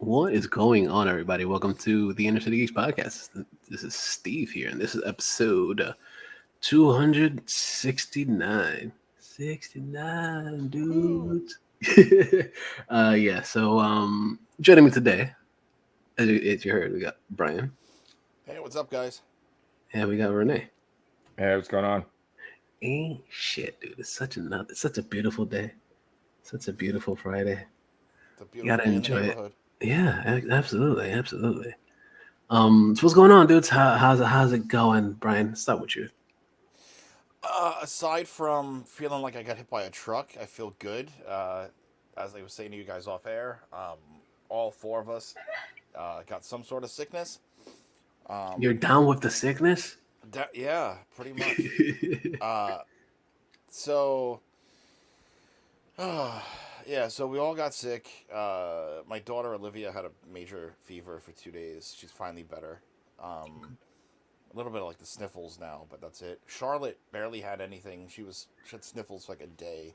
What is going on, everybody? Welcome to the InnerCityGeeks podcast. This is Steve here, and this is episode 269. 69, Woohoo! dudes. Joining me today, as you heard, we got Brian, Hey, what's up, guys? and we got Renee. Hey, what's going on? Ain't shit, dude. It's such a beautiful day. Such a beautiful Friday. It's a You beautiful gotta day in the enjoy it. neighborhood. Yeah, absolutely, absolutely. So what's going on, dudes? How's it going, Brian? Start with you. Aside from feeling like I got hit by a truck, I feel good. As I was saying to you guys off air, all four of us got some sort of sickness. You're down with the sickness? Yeah, pretty much. Uh, so, yeah, so we all got sick. My daughter Olivia had a major fever for 2 days. She's finally better. A little bit of like the sniffles now, but that's it. Charlotte barely had anything. She had sniffles for like a day.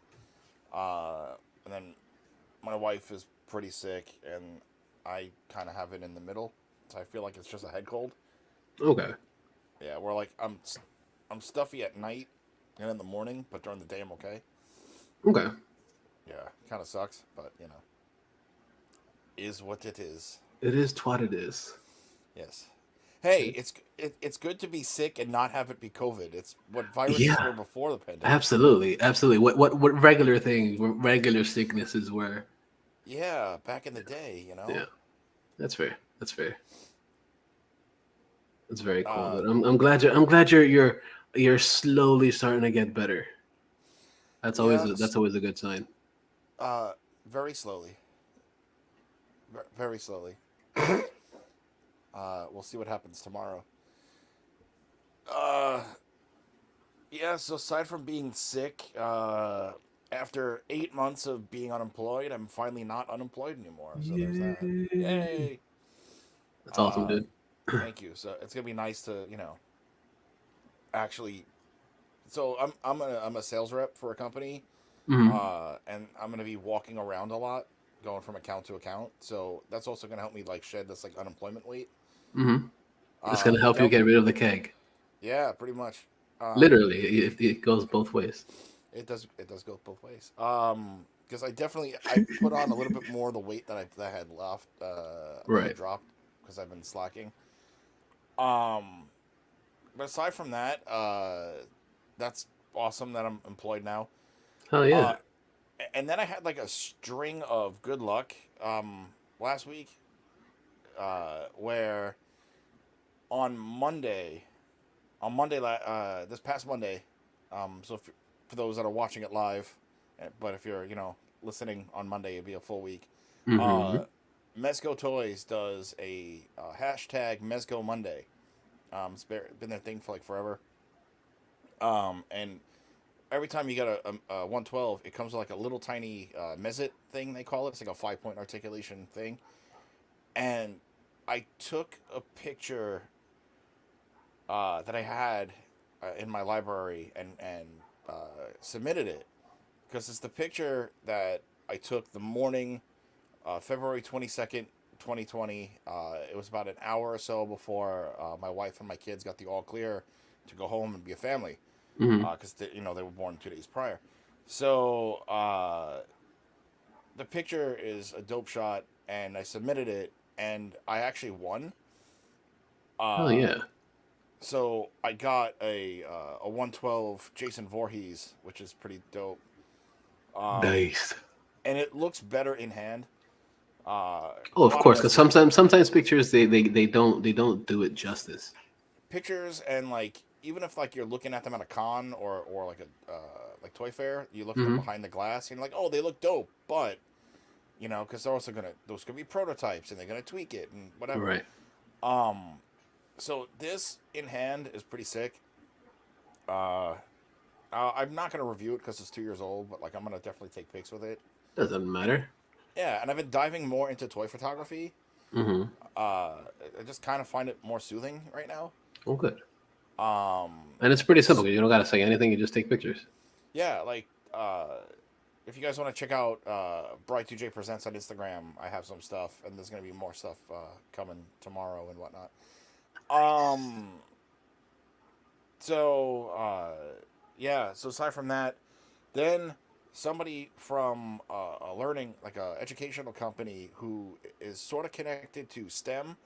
And then my wife is pretty sick, and I kind of have it in the middle. So I feel like it's just a head cold. Okay. Yeah, where like I'm stuffy at night and in the morning, but during the day I'm okay. Okay. Yeah, kind of sucks, but is what it is. It is what it is. Yes. Hey, it's good to be sick and not have it be COVID. It's what viruses Yeah, were before the pandemic. absolutely, absolutely. What regular things, what regular sicknesses were? Yeah, back in the day. Yeah, that's fair. That's fair. That's very cool. Uh, But I'm glad you're slowly starting to get better. yeah, That's always a good sign. uh, very slowly, very slowly. We'll see what happens tomorrow. Uh, yeah. So aside from being sick, after 8 months of being unemployed, I'm finally not unemployed anymore. So there's that. Yay! Yay! That's awesome, Uh, dude. Thank you. So it's gonna be nice to actually. So I'm a sales rep for a company, Hmm. and I'm gonna be walking around a lot, going from account to account. So that's also gonna help me like shed this like unemployment weight. Hmm. It's gonna help you They'll get rid of the keg. Yeah, pretty much. Literally, it goes both ways. It does go both ways. Because I put on a little bit more of the weight that I had left that I Right. dropped because I've been slacking. Um, but aside from that, that's awesome that I'm employed now. Hell yeah. Uh, and then I had like a string of good luck last week, where on Monday, this past Monday, for those that are watching it live, but if you're listening on Monday, it'd be a full week. Hmm. Uh, Mezco Toys does a hashtag Mezco Monday. Been their thing for like forever. And every time you get a 112, it comes with like a little tiny mezit thing they call it. It's like a 5 point articulation thing. And I took a picture that I had in my library and submitted it because it's the picture that I took the morning, February 22nd, 2020. It was about an hour or so before my wife and my kids got the all clear to go home and be a family Hmm. because they were born 2 days prior. So the picture is a dope shot, and I submitted it, and I actually won. Hell Uh, yeah. so I got a 112 Jason Voorhees, which is pretty dope. Um, Nice. and it looks better in hand. Oh, A of lot of course, because mezco sometimes pictures they don't do it justice. pictures, and like even if like you're looking at them at a con or like a like Toy Fair, you look at them Hmm. behind the glass, and you're like, oh, they look dope, but because they're also those could be prototypes, and they're gonna tweak it and whatever. Right. Um, so this in hand is pretty sick. Uh, I'm not gonna review it because it's 2 years old, but like I'm gonna definitely take pics with it. Doesn't matter. Yeah, and I've been diving more into toy photography. Hmm. Uh, I just kind of find it more soothing right now. Oh, good. Um, And it's pretty simple. s- 'Cause you don't got to say anything. You just take pictures. yeah, like uh, if you guys want to check out Bright2J Presents on Instagram, I have some stuff, and there's going to be more stuff coming tomorrow and whatnot. So, yeah, so aside from that, then somebody from a learning, like a educational company who is sort of connected to STEM,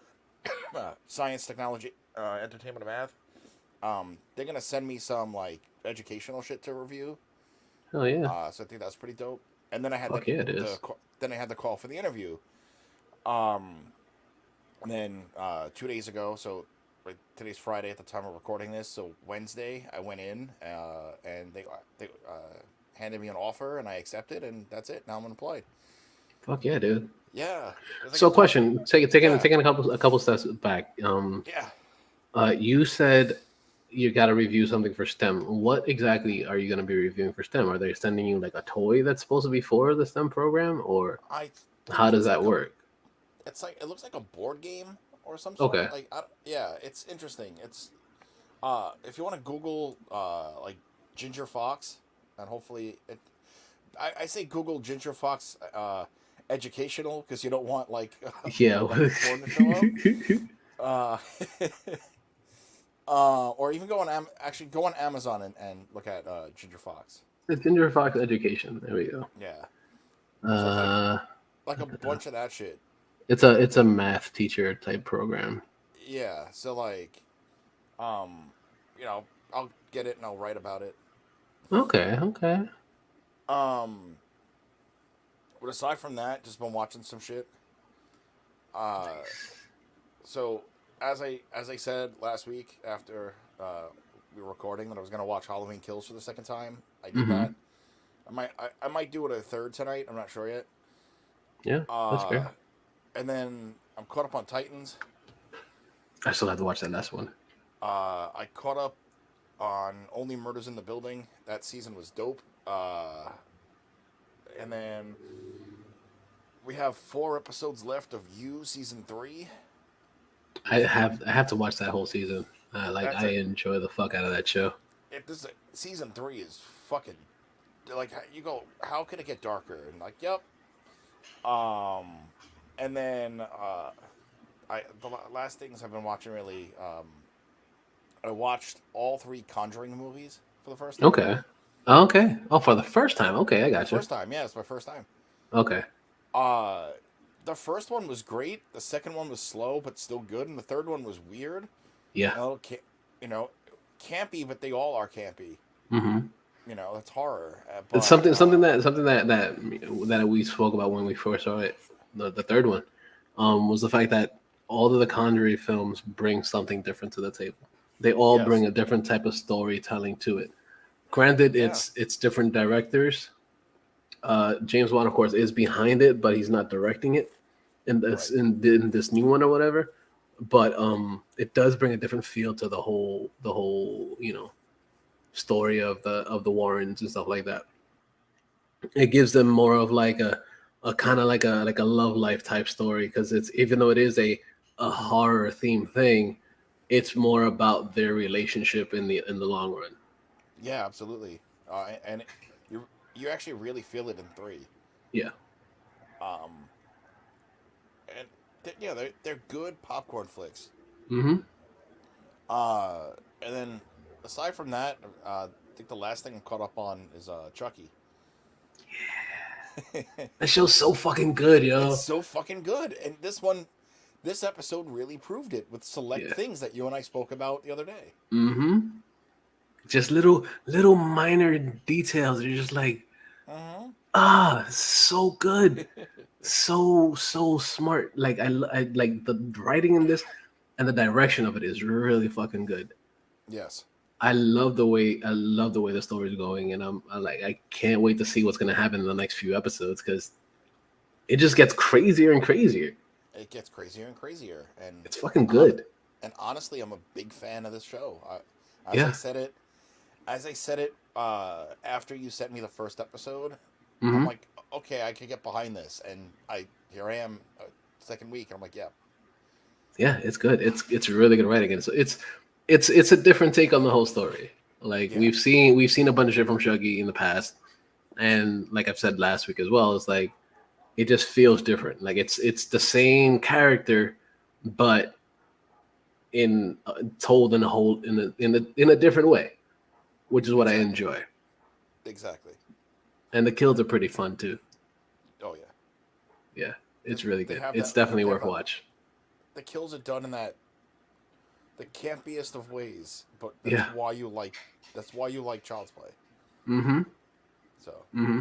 science, technology, entertainment, and math, they're going to send me some, like, educational shit to review. Oh yeah. So I think that's pretty dope. And then I had Fuck yeah, it is. then I had the call for the interview. And then 2 days ago, so today's Friday at the time of recording this, so Wednesday I went in and they handed me an offer and I accepted, and that's it. Now I'm unemployed. Fuck yeah, dude. Yeah. So question, taking a couple steps back. You said you got to review something for STEM. What exactly are you going to be reviewing for STEM? Are they sending you like a toy that's supposed to be for the STEM program, or how does that work? It's like, it looks like a board game or some sort. Okay. Like, yeah, it's interesting. It's if you want to Google like Ginger Fox, and hopefully I say Google Ginger Fox educational because you don't want like Yeah. like porn to show up. Or even go on go on Amazon and look at Ginger Fox. The Ginger Fox education. There we go. Yeah. So like a bunch of that shit. It's a math teacher type program. Yeah. So like, you know, I'll get it and I'll write about it. Okay. But aside from that, just been watching some shit. So as I said last week after we were recording that I was gonna watch Halloween Kills for the second time, I did that. I might do it a third tonight. I'm not sure yet. Yeah, that's fair. And then I'm caught up on Titans. I still have to watch that last one. I caught up on Only Murders in the Building. That season was dope. And then we have 4 episodes left of You season 3. I have to watch that whole season. I enjoy the fuck out of that show. Season 3 is fucking like, you go, how could it get darker? And like, yep. And then the last things I've been watching really, I watched all 3 Conjuring movies for the first time. Okay. Oh, for the first time. Okay, I got you. First time, yeah, it's my first time. Okay. The first one was great. The second one was slow but still good, and the third one was weird. Yeah. Campy, but they all are campy. Mm-hmm. You know, it's horror. But, it's something that we spoke about when we first saw it. The third one, was the fact that all of the Conjuring films bring something different to the table. They all bring a different type of storytelling to it. Granted, it's different directors. James Wan, of course, is behind it, but he's not directing it in this new one or whatever. But it does bring a different feel to the whole story of the Warrens and stuff like that. It gives them more of like a kind of like a love life type story, because it's, even though it is a horror themed thing, it's more about their relationship in the long run. Yeah, absolutely. And you actually really feel it in 3. Yeah. And they're good popcorn flicks. Mm-hmm. And then aside from that, I think the last thing I'm caught up on is Chucky. Yeah. That show's so fucking good, yo. It's so fucking good. And this episode really proved it with select things that you and I spoke about the other day. Mm-hmm. Just little minor details. You're just like, so good. so smart. Like I like the writing in this, and the direction of it is really fucking good. Yes. I love the way the story is going, and I can't wait to see what's gonna happen in the next few episodes, because it just gets crazier and crazier. It gets crazier and crazier, and it's fucking good. And honestly, I'm a big fan of this show. I said it after you sent me the first episode. Mm-hmm. I'm like, okay, I can get behind this, and here I am, second week, and I'm like, yeah, it's good. It's really good writing, and so it's a different take on the whole story. Like we've seen a bunch of shit from Shuggy in the past, And like I've said last week as well, it's like it just feels different. Like it's the same character, but in told in a whole in a different way, which is what I enjoy. Exactly. And the kills are pretty fun too. Oh yeah. Yeah, it's really good. have It's that- definitely they worth have a that- watch. The kills are done in that the campiest of ways, but Yeah. that's why you like Child's Play. Mm-hmm. So Mm-hmm.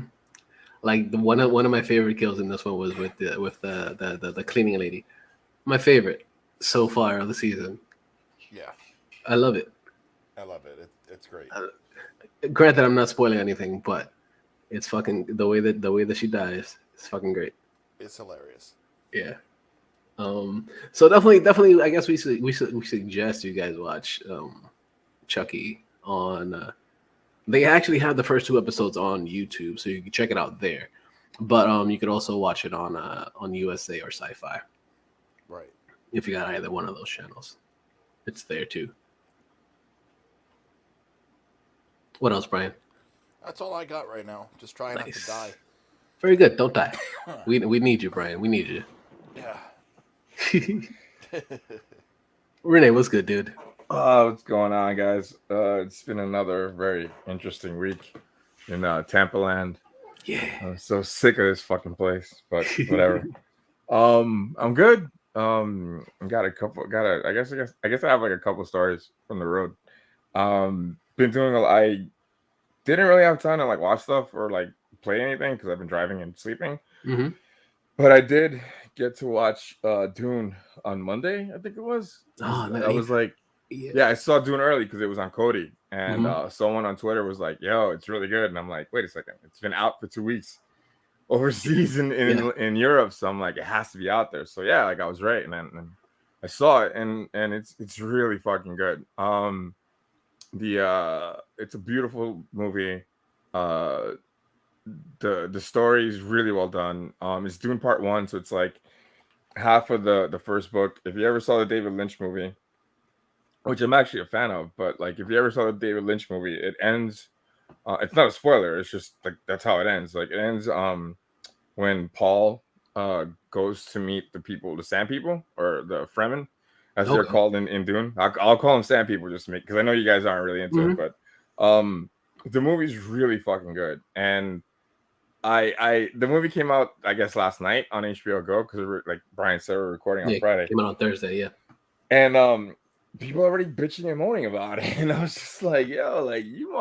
Like one of my favorite kills in this one was with the cleaning lady. My favorite so far of the season. yeah, I love it. I love it. It's great. Granted, I'm not spoiling anything, but it's fucking the way that she dies. It's fucking great. It's hilarious. Yeah. So definitely, I guess we suggest you guys watch Chucky on. They actually have the first 2 episodes on YouTube, so you can check it out there. But you could also watch it on USA or Sci-Fi. Right. If you got either one of those channels, it's there too. What else, Brian? That's all I got right now. Just trying not to die. Very good. Don't die. We need you, Brian. We need you. Yeah. Renee, what's good, dude? What's going on, guys? It's been another very interesting week in Tampa land. Yeah. I'm so sick of this fucking place, but whatever. I'm good. I guess I have like a couple stories from the road. Been doing I didn't really have time to like watch stuff or like play anything because I've been driving and sleeping. Mm-hmm. But I did get to watch Dune on Monday, I think it was. I was like, yeah, I saw Dune early because it was on Cody. And someone on Twitter was like, yo, it's really good. And I'm like, wait a second. It's been out for 2 weeks overseas in Europe. So I'm like, it has to be out there. So yeah, like I was right. And I saw it and it's really fucking good. It's a beautiful movie. The story is really well done. It's Dune Part 1, so it's like half of the first book. If you ever saw the David Lynch movie, which I'm actually a fan of, but like if you ever saw the David Lynch movie, it ends. It's not a spoiler. It's just like that's how it ends. Like it ends when Paul goes to meet the people, the Sand People or the Fremen, as they're called in Dune. I'll call them Sand People just to make because I know you guys aren't really into it, but the movie's really fucking good. And the movie came out, I guess, last night on HBO Go because like Brian said, we're recording on Friday. Came out on Thursday, yeah. And people are already bitching and moaning about it, and I was just like, yo, like you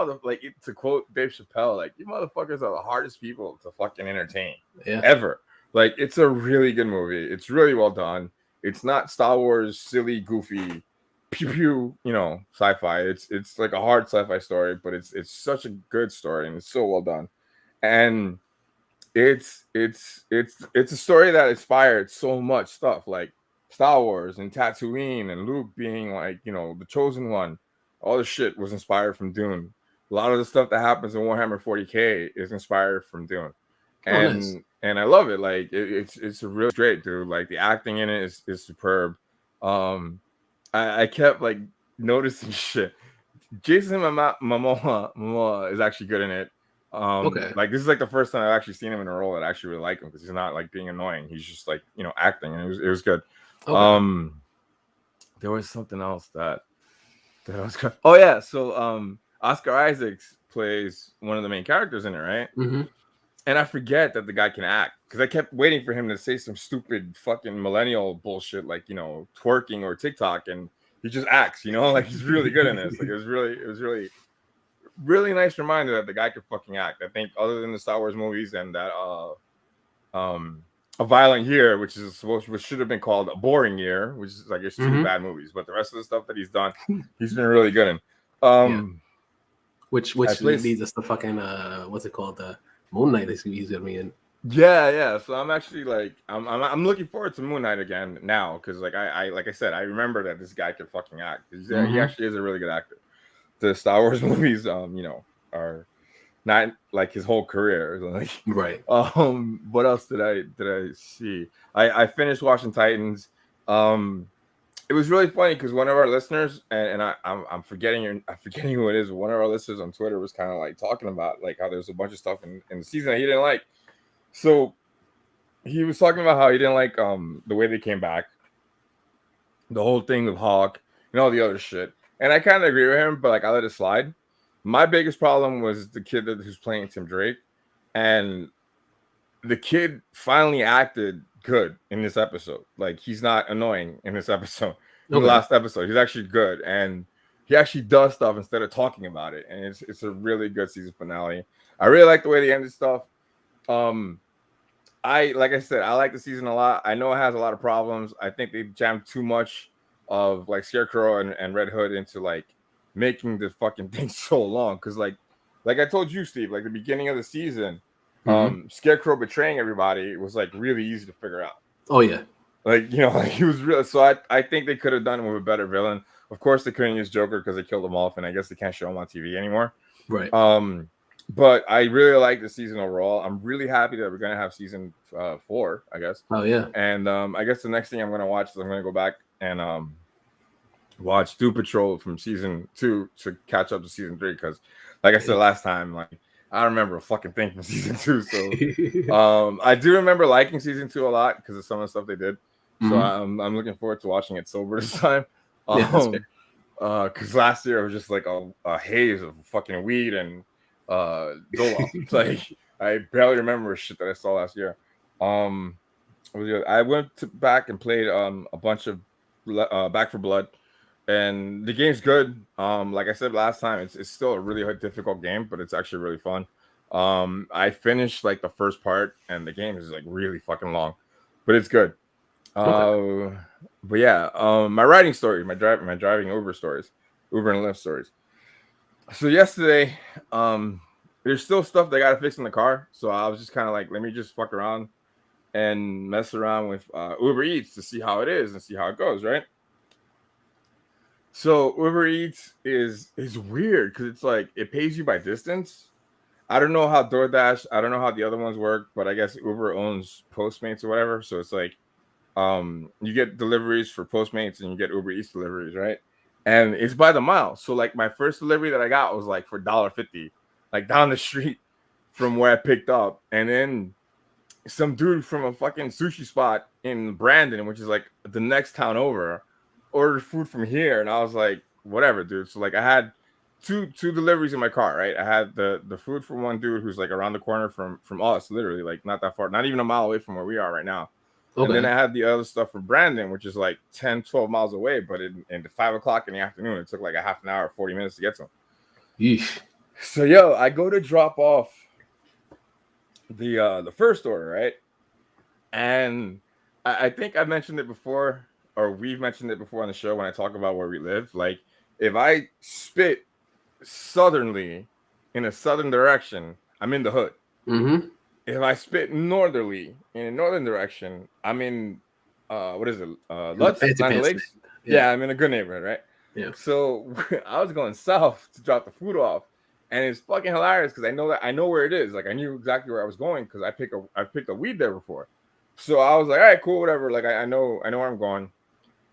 to quote Dave Chappelle, like you motherfuckers are the hardest people to fucking entertain ever. Like it's a really good movie. It's really well done. It's not Star Wars silly, goofy, pew pew, sci-fi. It's like a hard sci-fi story, but it's such a good story and it's so well done. And it's a story that inspired so much stuff like Star Wars and Tatooine and Luke being like, the chosen one. All the shit was inspired from Dune. A lot of the stuff that happens in Warhammer 40K is inspired from Dune. And I love it. Like it's a really great, dude. Like the acting in it is superb. I kept like noticing shit. Jason Momoa is actually good in it. Like this is like the first time I've actually seen him in a role that I actually really like him because he's not like being annoying. He's just like acting, and it was good. There was something else that I was good. Oh yeah, so Oscar Isaacs plays one of the main characters in it, right? Mm-hmm. And I forget that the guy can act because I kept waiting for him to say some stupid fucking millennial bullshit like twerking or TikTok, and he just acts. Like he's really good in this. Like it was really nice reminder that the guy could fucking act. I think other than the Star Wars movies and that A Violent Year, which should have been called A Boring Year, which is like it's 2 bad movies, but the rest of the stuff that he's done, he's been really good in. Which leads us to fucking what's it called? Moon Knight is he's gonna be in. Yeah. So I'm actually like I'm looking forward to Moon Knight again now because like I said, I remember that this guy could fucking act. He actually is a really good actor. The Star Wars movies, are not like his whole career. Like, right. What else did I see? I finished watching Titans. it was really funny because one of our listeners, and I'm forgetting who it is. One of our listeners on Twitter was kind of like talking about like how there's a bunch of stuff in the season that he didn't like. So he was talking about how he didn't like the way they came back, the whole thing with Hawk and all the other shit. And I kind of agree with him, but like I let it slide. My biggest problem was the kid who's playing Tim Drake, and the kid finally acted good in this episode. Like he's not annoying in this episode. In the last episode, he's actually good, and he actually does stuff instead of talking about it. And it's a really good season finale. I really like the way they ended stuff. Like I said, I like the season a lot. I know it has a lot of problems. I think they jammed too much of like Scarecrow and Red Hood into like making the fucking thing so long. Because like I told you, Steve, like the beginning of the season, Scarecrow betraying everybody was like really easy to figure out. Oh yeah, like like he was real. So I think they could have done it with a better villain. Of course, they couldn't use Joker because they killed him off, and I guess they can't show him on TV anymore. Right. But I really like the season overall. I'm really happy that we're gonna have season 4, I guess. Oh yeah. And I guess the next thing I'm gonna watch is I'm gonna go back and watch Doom Patrol from season 2 to catch up to season 3 because, like I said last time, like I don't remember a fucking thing from season 2. So I do remember liking season 2 a lot because of some of the stuff they did. So I'm looking forward to watching it sober this time. Because last year it was just like a haze of fucking weed and Zoloft. Like I barely remember shit that I saw last year. I went back and played a bunch of Back for Blood, and the game's good. Like I said last time, it's still a really difficult game, but it's actually really fun. I finished like the first part, and the game is like really fucking long, but it's good. But yeah, my riding story, my driving Uber stories, Uber and Lyft stories. So yesterday, there's still stuff they gotta fix in the car. So I was just kind of like, let me just fuck around and mess around with Uber Eats to see how it is and see how it goes, right? So Uber Eats is weird because it's like it pays you by distance. I don't know how DoorDash, I don't know how the other ones work, but I guess Uber owns Postmates or whatever. So it's like you get deliveries for Postmates and you get Uber Eats deliveries, right? And it's by the mile. So like my first delivery that I got was like for $1.50, like down the street from where I picked up. And then some dude from a fucking sushi spot in Brandon, which is like the next town over, ordered food from here. And I was like, whatever, dude. So like I had two deliveries in my car, right? I had the food from one dude who's like around the corner from us, literally, like not that far, not even a mile away from where we are right now. And then I had the other stuff from Brandon, which is like 10, 12 miles away. But in 5 o'clock in the afternoon, it took like a half an hour, 40 minutes to get to him. Yeesh. So, I go to drop off the first order, right? And I think I mentioned it before, or we've mentioned it before on the show when I talk about where we live. Like, if I spit southerly in a southern direction, I'm in the hood. Mm-hmm. If I spit northerly in a northern direction, I'm in what is it? Lutz, Land of Lakes. Yeah, I'm in a good neighborhood, right? Yeah. So I was going south to drop the food off, and it's fucking hilarious because I know where it is. Like I knew exactly where I was going because I picked a weed there before. So I was like, all right, cool, whatever. Like I know where I'm going.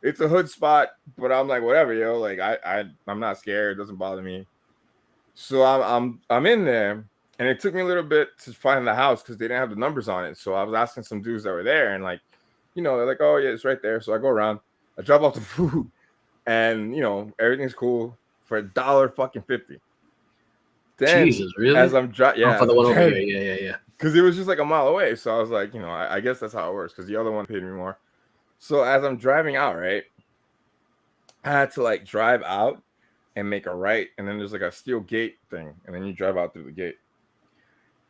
It's a hood spot, but I'm like, whatever, yo. Like I'm not scared. It doesn't bother me. So I'm in there. And it took me a little bit to find the house because they didn't have the numbers on it. So I was asking some dudes that were there, and like, they're like, "Oh yeah, it's right there." So I go around, I drop off the food, and everything's cool for $1.50. Then, Jesus, really? As I'm driving, for the one over here, yeah. Because it was just like a mile away. So I was like, I guess that's how it works. Because the other one paid me more. So as I'm driving out, right, I had to like drive out and make a right, and then there's like a steel gate thing, and then you drive out through the gate.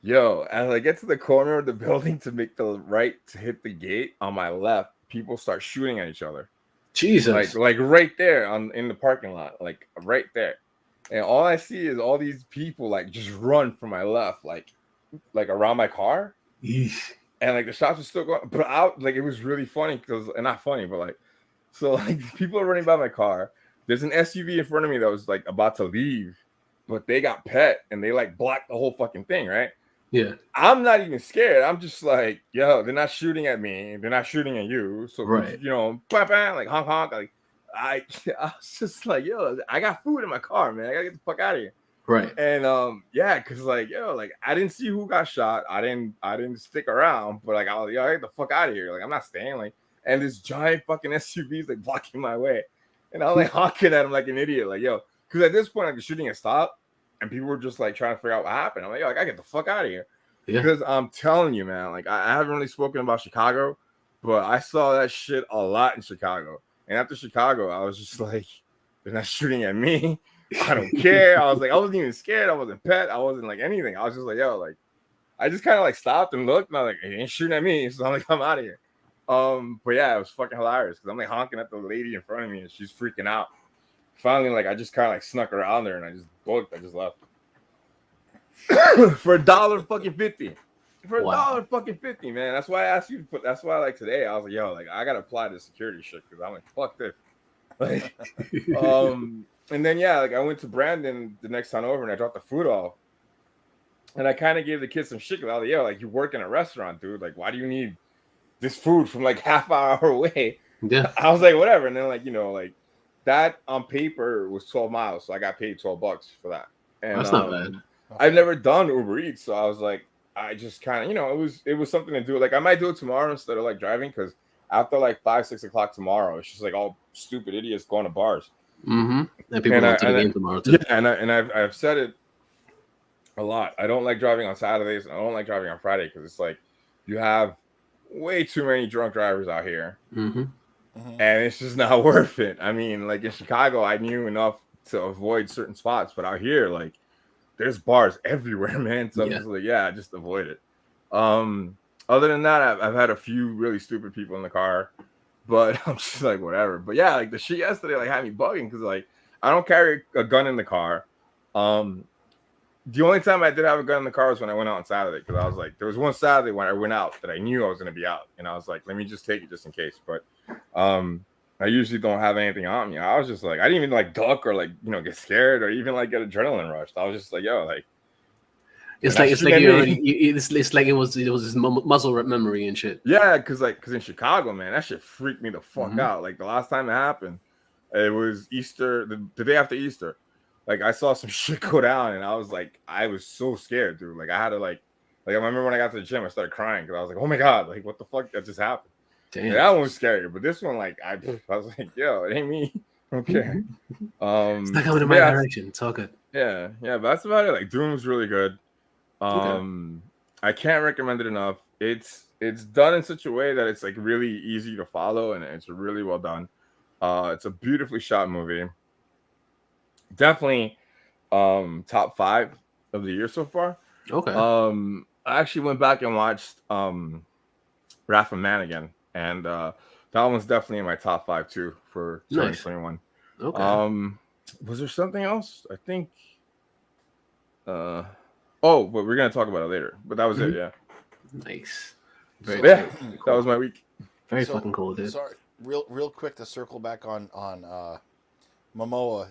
Yo, as I get to the corner of the building to make the right to hit the gate, on my left, people start shooting at each other. Jesus. Like right there in the parking lot, like right there. And all I see is all these people like just run from my left, like around my car. Yeesh. And like the shots were still going, but out like it was really funny because, and not funny, but like, so like people are running by my car. There's an SUV in front of me that was like about to leave, but they got pet and they like blocked the whole fucking thing, right? Yeah. I'm not even scared. I'm just like, yo, they're not shooting at me. They're not shooting at you. So, right. Bam, bam, like honk, honk. Like, I was just like, yo, I got food in my car, man. I gotta get the fuck out of here. Right. And yeah, cause like, yo, like I didn't see who got shot. I didn't stick around, but like I was, yo, I get the fuck out of here. Like I'm not staying. Like, and this giant fucking SUV is like blocking my way, and I was like honking at him like an idiot. Like, yo, because at this point, like the shooting had stopped, and people were just like trying to figure out what happened. I'm like, yo, I gotta get the fuck out of here. Yeah. Because I'm telling you, man, like I haven't really spoken about Chicago, but I saw that shit a lot in Chicago. And after Chicago, I was just like, they're not shooting at me. I don't care. I was like, I wasn't even scared. I wasn't pet. I wasn't like anything. I was just like, yo, like, I just kind of like stopped and looked, and I was like, he ain't shooting at me. So I'm like, I'm out of here. But yeah, it was fucking hilarious because I'm like honking at the lady in front of me, and she's freaking out. Finally, like, I just kind of like snuck around there, and I just booked. I just left for $1.50. For $1.50, man. That's why I asked you to put. That's why, like today, I was like, yo, like I gotta apply to security shit because I'm like, fuck this. Like, and then yeah, like I went to Brandon the next time over and I dropped the food off, and I kind of gave the kids some shit. I was like, yo, like you work in a restaurant, dude. Like, why do you need this food from like half hour away? Yeah, I was like, whatever. And then like like that on paper was 12 miles, so I got paid $12 for that. And that's not bad. I've never done Uber Eats, so I was like, I just kind of, it was something to do. Like I might do it tomorrow instead of like driving, because after like 5-6 o'clock tomorrow, it's just like all stupid idiots going to bars. Mm-hmm. And people don't take a game tomorrow too. Yeah, and I've said it a lot. I don't like driving on Saturdays, and I don't like driving on Friday because it's like you have way too many drunk drivers out here, and it's just not worth it. I mean, like in Chicago, I knew enough to avoid certain spots, but out here, like there's bars everywhere, man. So I'm just like, yeah, just avoid it. Other than that, I've had a few really stupid people in the car, but I'm just like, whatever. But yeah, like the shit yesterday, like had me bugging because like I don't carry a gun in the car. The only time I did have a gun in the car was when I went out on Saturday, because I was like, there was one Saturday when I went out that I knew I was going to be out, and I was like, let me just take it just in case. But I usually don't have anything on me. I was just like, I didn't even like duck or like get scared or even like get adrenaline rushed. I was just like, yo, like. It's like you already. It's like it was this muscle memory and shit. Yeah, because in Chicago, man, that shit freaked me the fuck out. Like the last time it happened, it was Easter, the day after Easter. Like I saw some shit go down, and I was so scared, dude. Like I had to like I remember when I got to the gym, I started crying because I was like, oh my god, like what the fuck that just happened. Damn. That one was scary, but this one, like I was like, yo, it ain't me. Okay. It's not coming in my direction. It's all good. Yeah, but that's about it. Like Doom was really good. I can't recommend it enough. It's done in such a way that it's like really easy to follow, and it's really well done. It's a beautifully shot movie. Definitely top 5 of the year so far. Okay. I actually went back and watched Wrath of Man again, and that one's definitely in my top 5 too for 2021. Nice. Okay. Was there something else? I think but we're gonna talk about it later. But that was it, yeah. Nice. Very cool. That was my week. Very fucking cool, dude. Sorry, real quick to circle back on Momoa.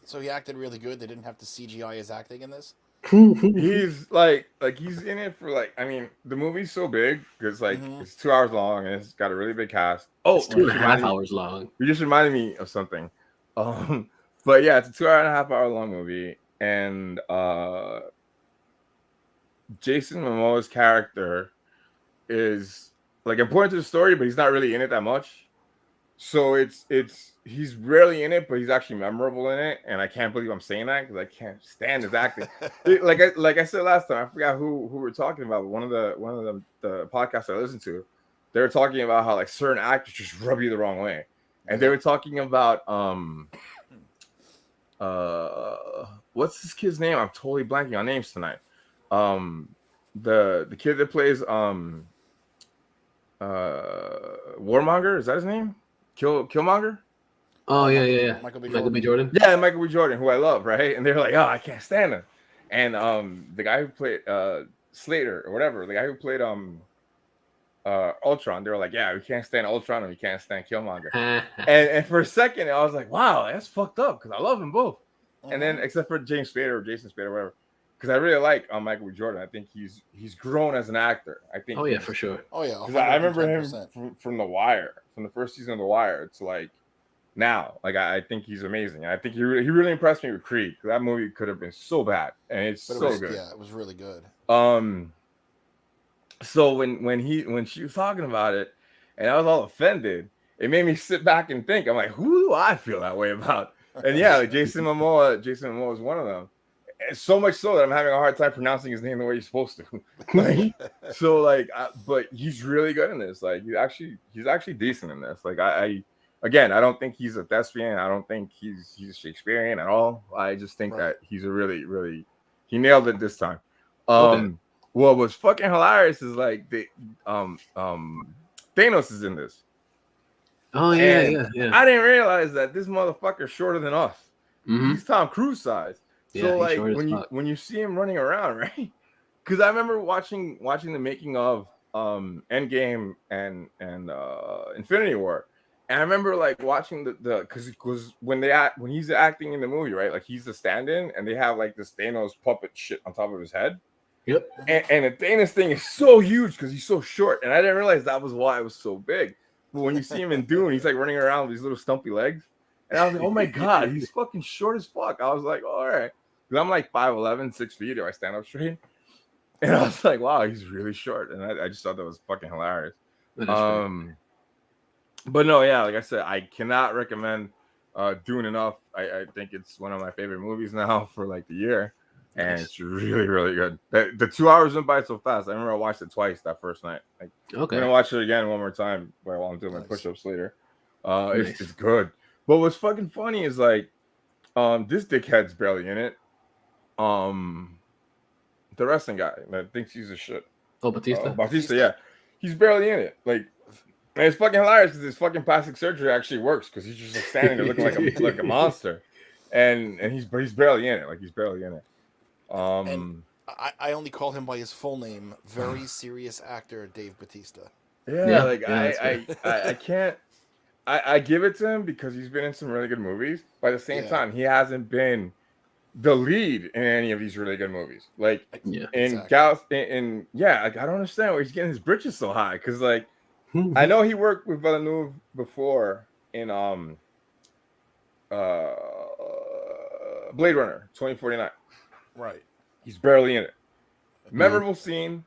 So he acted really good. They didn't have to CGI his acting in this. He's like he's in it for like, I mean, the movie's so big because like it's 2 hours long and it's got a really big cast. It's 2.5 hours long. You just reminded me of something. But yeah, it's a 2.5 hour long movie, and Jason Momoa's character is like important to the story, but he's not really in it that much. So he's rarely in it, but he's actually memorable in it, and I can't believe I'm saying that because I can't stand his acting. like I said last time, I forgot who we were talking about. But one of the podcasts I listened to, they were talking about how like certain actors just rub you the wrong way, and they were talking about what's this kid's name? I'm totally blanking on names tonight. The kid that plays Warmonger, is that his name? Killmonger? Oh yeah. Michael B. Jordan. Yeah, Michael B. Jordan, who I love, right? And they're like, oh, I can't stand him. And the guy who played Slater or whatever, the guy who played Ultron, they were like, yeah, we can't stand Ultron and we can't stand Killmonger. and for a second, I was like, wow, that's fucked up because I love them both. And then except for James Spader or Jason Spader, whatever. Because I really like Michael B. Jordan. I think he's grown as an actor. I think. Oh yeah, for sure. Oh yeah. I remember him from The Wire, from the first season of The Wire. It's like now. Like I think he's amazing. I think he really impressed me with Creed. That movie could have been so bad, and it's good. Yeah, it was really good. So when she was talking about it, and I was all offended, it made me sit back and think. I'm like, who do I feel that way about? And yeah, like Jason Momoa is one of them. And so much so that I'm having a hard time pronouncing his name the way you're supposed to. Like, so like, but he's really good in this. Like, he's actually decent in this. Like, I don't think he's a thespian. I don't think he's Shakespearean at all. I just think that he's a really he nailed it this time. What was fucking hilarious is like Thanos is in this. Oh yeah. I didn't realize that this motherfucker's shorter than us. Mm-hmm. He's Tom Cruise size. So like when you see him running around, right? Because I remember watching the making of Endgame and Infinity War, and I remember like watching the because when he's acting in the movie, right? Like he's the stand-in, and they have like this Thanos puppet shit on top of his head. Yep. And the Thanos thing is so huge because he's so short, and I didn't realize that was why it was so big. But when you see him in Dune, he's like running around with these little stumpy legs, and I was like, oh my god, he's fucking short as fuck. I was like, all right. Because I'm like 5'11", 6 feet, if I stand up straight. And I was like, wow, he's really short. And I just thought that was fucking hilarious. But no, yeah, like I said, I cannot recommend Dune enough. I think it's one of my favorite movies now for like the year. And it's really, really good. The 2 hours went by so fast. I remember I watched it twice that first night. Like, I'm going to watch it again one more time while I'm doing my push-ups later. It's good. But what's fucking funny is like, this dickhead's barely in it. The wrestling guy that thinks he's a shit. Oh, Batista, yeah, he's barely in it. Like, and it's fucking hilarious because his fucking plastic surgery actually works because he's just like standing there looking like a monster, and he's barely in it. Like he's barely in it. And I only call him by his full name. Very serious actor Dave Batista. Yeah, like I can't. I give it to him because he's been in some really good movies. But at the same time, he hasn't been the lead in any of these really good movies. Like I don't understand why he's getting his britches so high. Because like I know he worked with Villeneuve before in Blade Runner 2049. Right. He's barely in it. Memorable scene,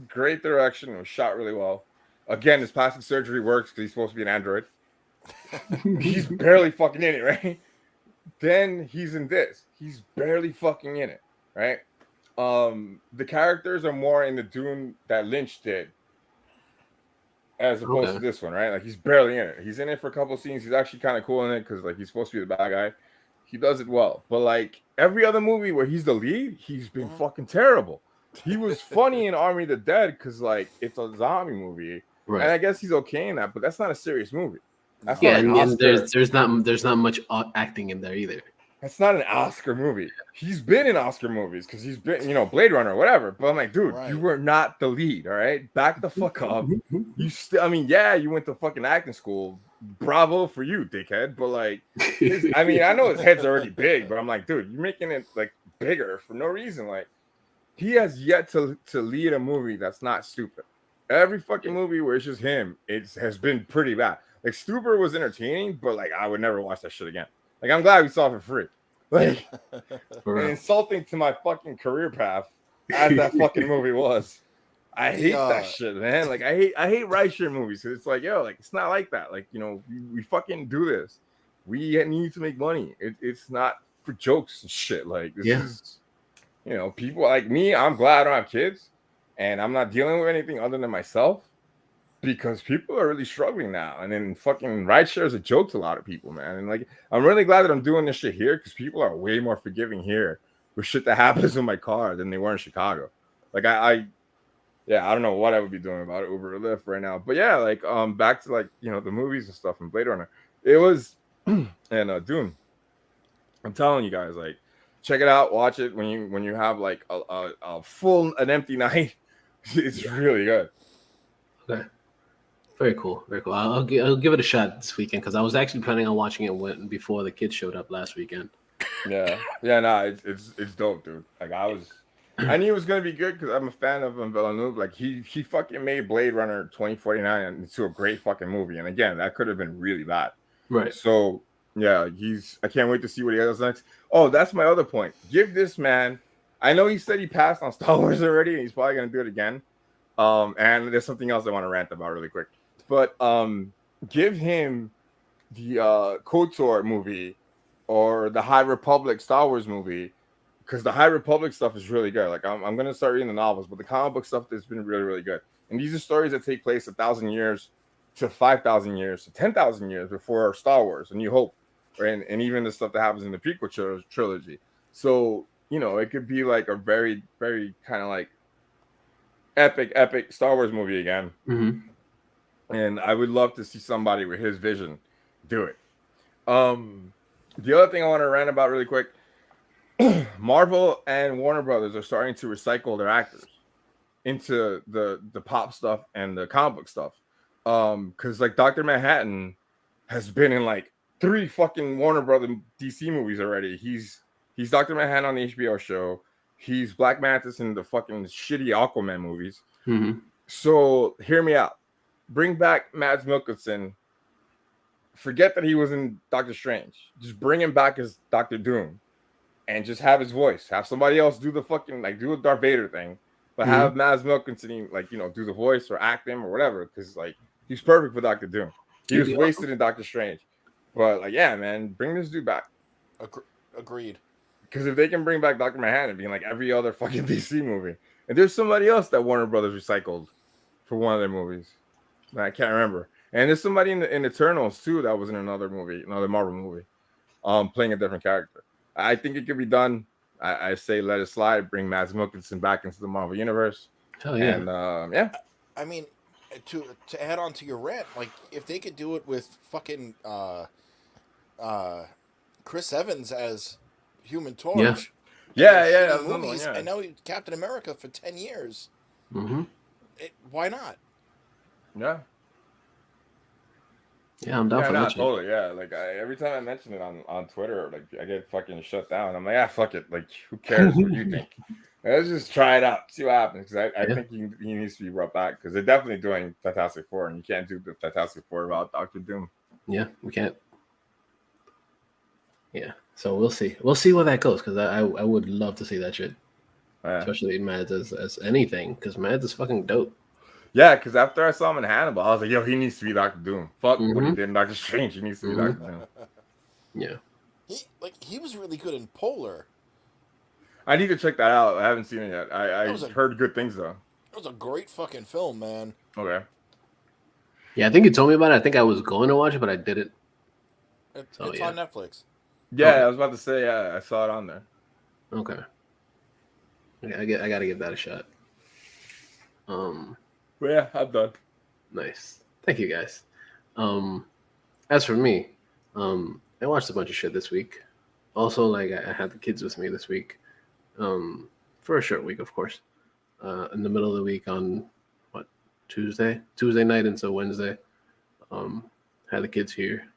great direction. It was shot really well. Again, his plastic surgery works because he's supposed to be an android. He's barely fucking in it, right? Then he's in this. He's barely fucking in it, right? The characters are more in the Dune that Lynch did as opposed to this one, right? Like he's barely in it. He's in it for a couple of scenes. He's actually kind of cool in it because like he's supposed to be the bad guy. He does it well. But like every other movie where he's the lead, he's been fucking terrible. He was funny in Army of the Dead because like it's a zombie movie. Right. And I guess he's okay in that, but that's not a serious movie. That's and there's not much acting in there either. That's not an Oscar movie. He's been in Oscar movies because he's been, Blade Runner or whatever. But I'm like, dude, you were not the lead, all right? Back the fuck up. You you went to fucking acting school. Bravo for you, dickhead. But like, I know his head's already big, but I'm like, dude, you're making it like bigger for no reason. Like, he has yet to lead a movie that's not stupid. Every fucking movie where it's just him, it has been pretty bad. Like, Stuber was entertaining, but like, I would never watch that shit again. Like, I'm glad we saw it for free. Like, insulting to my fucking career path as that fucking movie was. I hate that shit, man. Like, I hate right shit movies. It's like, yo, like, it's not like that. Like, we fucking do this. We need to make money. It's not for jokes and shit. Like, this is, people like me. I'm glad I don't have kids, and I'm not dealing with anything other than myself. Because people are really struggling now. And then fucking rideshare is a joke to a lot of people, man. And like, I'm really glad that I'm doing this shit here because people are way more forgiving here with shit that happens in my car than they were in Chicago. Like, I don't know what I would be doing about it, Uber or Lyft right now. But yeah, like, back to like, the movies and stuff and Blade Runner. It was, and Dune. I'm telling you guys, like, check it out, watch it when you have like an empty night. It's really good. Okay. Very cool. Very cool. I'll give it a shot this weekend because I was actually planning on watching it before the kids showed up last weekend. Yeah. It's dope, dude. Like I knew it was gonna be good because I'm a fan of Villeneuve. Like he fucking made Blade Runner 2049 into a great fucking movie. And again, that could have been really bad. Right. So Yeah, I can't wait to see what he does next. Oh, that's my other point. Give this man. I know he said he passed on Star Wars already, and he's probably gonna do it again. And there's something else I want to rant about really quick. But give him the KOTOR movie or the High Republic Star Wars movie, because the High Republic stuff is really good. Like I'm gonna start reading the novels, but the comic book stuff has been really, really good. And these are stories that take place 1,000 years to 5,000 years to 10,000 years before Star Wars, A New Hope, and even the stuff that happens in the prequel trilogy. So it could be like a very, very kind of like epic Star Wars movie again. Mm-hmm. And I would love to see somebody with his vision do it. The other thing I want to rant about really quick, Marvel and Warner Brothers are starting to recycle their actors into the pop stuff and the comic book stuff. Because like Dr. Manhattan has been in like 3 fucking Warner Brothers DC movies already. He's Dr. Manhattan on the HBO show. He's Black Mantis in the fucking shitty Aquaman movies. Mm-hmm. So hear me out. Bring back Mads Mikkelsen. Forget that he was in Doctor Strange. Just bring him back as Doctor Doom, and just have his voice. Have somebody else do the fucking do a Darth Vader thing, but have Mads Mikkelsen do the voice or act him or whatever. Because he's perfect for Doctor Doom. He was wasted in Doctor Strange, but yeah, man, bring this dude back. Agreed. Because if they can bring back Dr. Manhattan being like every other fucking DC movie, and there's somebody else that Warner Brothers recycled for one of their movies, I can't remember. And there's somebody in Eternals too that was in another Marvel movie, playing a different character. I think it could be done. I say let it slide. Bring Mads Mikkelsen back into the Marvel universe. Hell yeah! And yeah. I mean, to add on to your rant, like if they could do it with fucking Chris Evans as Human Torch. Yeah. Movies, and now he's Captain America for 10 years. Mm-hmm. Why not? Yeah. Yeah, I'm down for that. Totally. Yeah, every time I mention it on Twitter, I get fucking shut down. I'm like, fuck it. Like, who cares what you think? Let's just try it out, see what happens. Because I think he needs to be brought back because they're definitely doing Fantastic Four, and you can't do the Fantastic Four without Doctor Doom. Yeah, we can't. Yeah, so we'll see. We'll see where that goes because I would love to see that shit, especially Mads as anything because Mads is fucking dope. Yeah, because after I saw him in Hannibal, I was like, yo, he needs to be Doctor Doom. Fuck what he did in Doctor Strange. He needs to be Doctor Doom. Yeah. He was really good in Polar. I need to check that out. I haven't seen it yet. I heard good things, though. It was a great fucking film, man. Okay. Yeah, I think you told me about it. I think I was going to watch it, but I didn't. It's on Netflix. Yeah, I was about to say, I saw it on there. Okay. I got to give that a shot. But yeah, I'm done. Nice. Thank you, guys. As for me, I watched a bunch of shit this week. Also, I had the kids with me this week. For a short week, of course. In the middle of the week on Tuesday night until Wednesday. Had the kids here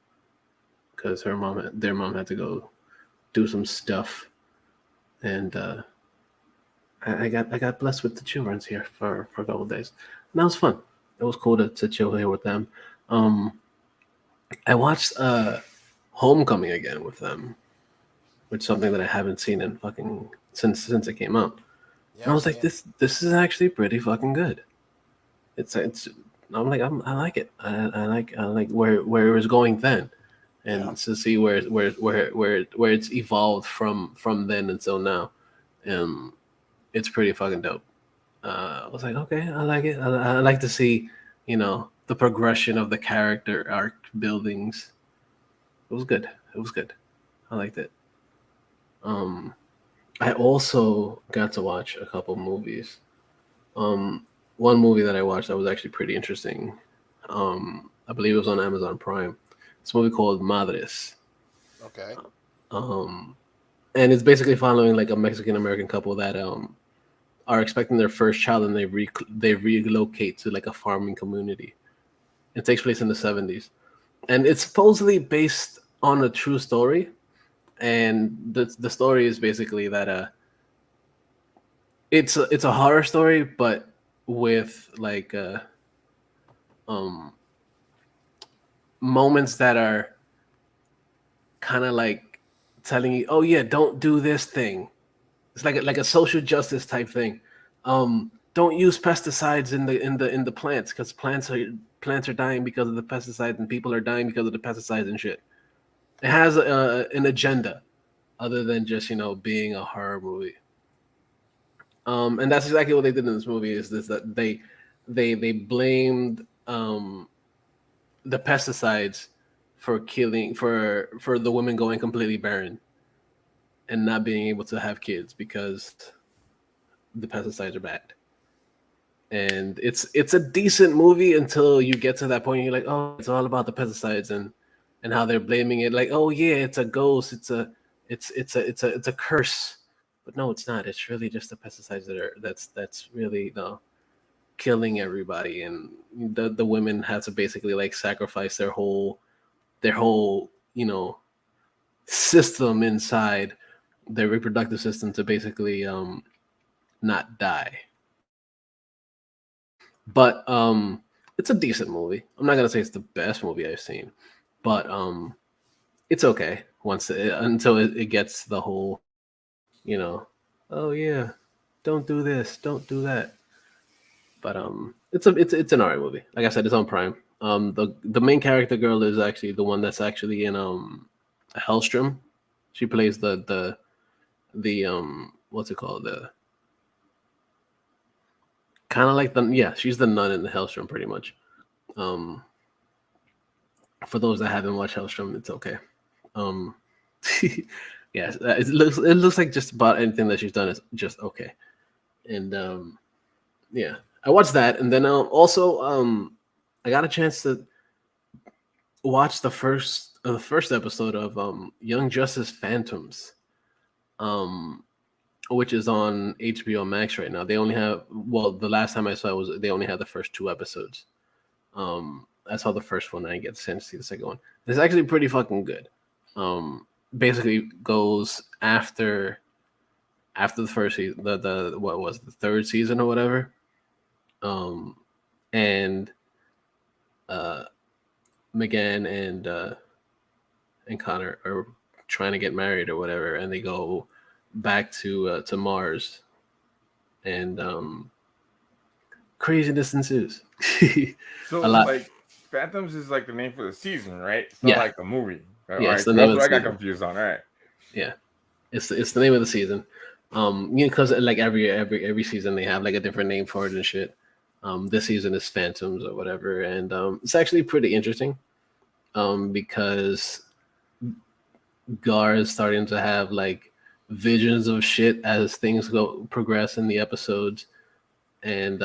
because their mom had to go do some stuff, and I got blessed with the children's here for a couple of days. And that was fun. It was cool to chill here with them. I watched Homecoming again with them, which is something that I haven't seen in fucking since it came out. Yeah, and I was like, this is actually pretty fucking good. It's I'm like I like it. I like where it was going then, and to see where it's evolved from then until now. It's pretty fucking dope. I was like, okay, I like it. I like to see, the progression of the character arc buildings. It was good. I liked it. I also got to watch a couple movies. One movie that I watched that was actually pretty interesting. I believe it was on Amazon Prime. It's a movie called Madres. Okay. And it's basically following a Mexican American couple that are expecting their first child, and they relocate to a farming community. It takes place in the 70s, and it's supposedly based on a true story. And the story is basically that it's a horror story, but with moments that are kind of like telling you, oh yeah, don't do this thing. It's like a social justice type thing. Don't use pesticides in the plants because plants are dying because of the pesticides and people are dying because of the pesticides and shit. It has an agenda other than just being a horror movie. And that's exactly what they did in this movie. Is this that they blamed the pesticides for killing for the women going completely barren and not being able to have kids because the pesticides are bad. And it's a decent movie until you get to that point. You're like, oh, it's all about the pesticides and how they're blaming it. Like, oh yeah, it's a ghost. It's a curse. But no, it's not. It's really just the pesticides that's really killing everybody. And the women had to basically like sacrifice their whole system inside their reproductive system to basically not die. But it's a decent movie. I'm not gonna say it's the best movie I've seen, but it's okay until it gets the whole, oh yeah, don't do this, don't do that. But it's an alright movie. Like I said, it's on Prime. The main character girl is actually the one that's actually in Hellstrom. She plays the what's it called, the kind of like she's the nun in the Hellstrom pretty much. For those that haven't watched Hellstrom, it's okay. Yes, it looks like just about anything that she's done is just okay. And yeah, I watched that, and then also I got a chance to watch the first episode of Young Justice Phantoms, which is on HBO Max right now. They only have, the last time I saw it they only had the first 2 episodes. I saw the first one. I didn't get the chance to see the second one. It's actually pretty fucking good. Basically goes after the first season, the what was the 3rd season or whatever. And Megan and Connor are trying to get married or whatever, and they go back to Mars, and craziness ensues. So a lot. Like Phantoms is like the name for the season, right? It's Yeah. not like the movie. Yeah, right? it's the name of the I got season. confused on. All right. Yeah, it's the name of the season. Because like every season they have like a different name for it and shit. This season is Phantoms or whatever, and it's actually pretty interesting. Because Gar is starting to have like visions of shit as things progress in the episodes, and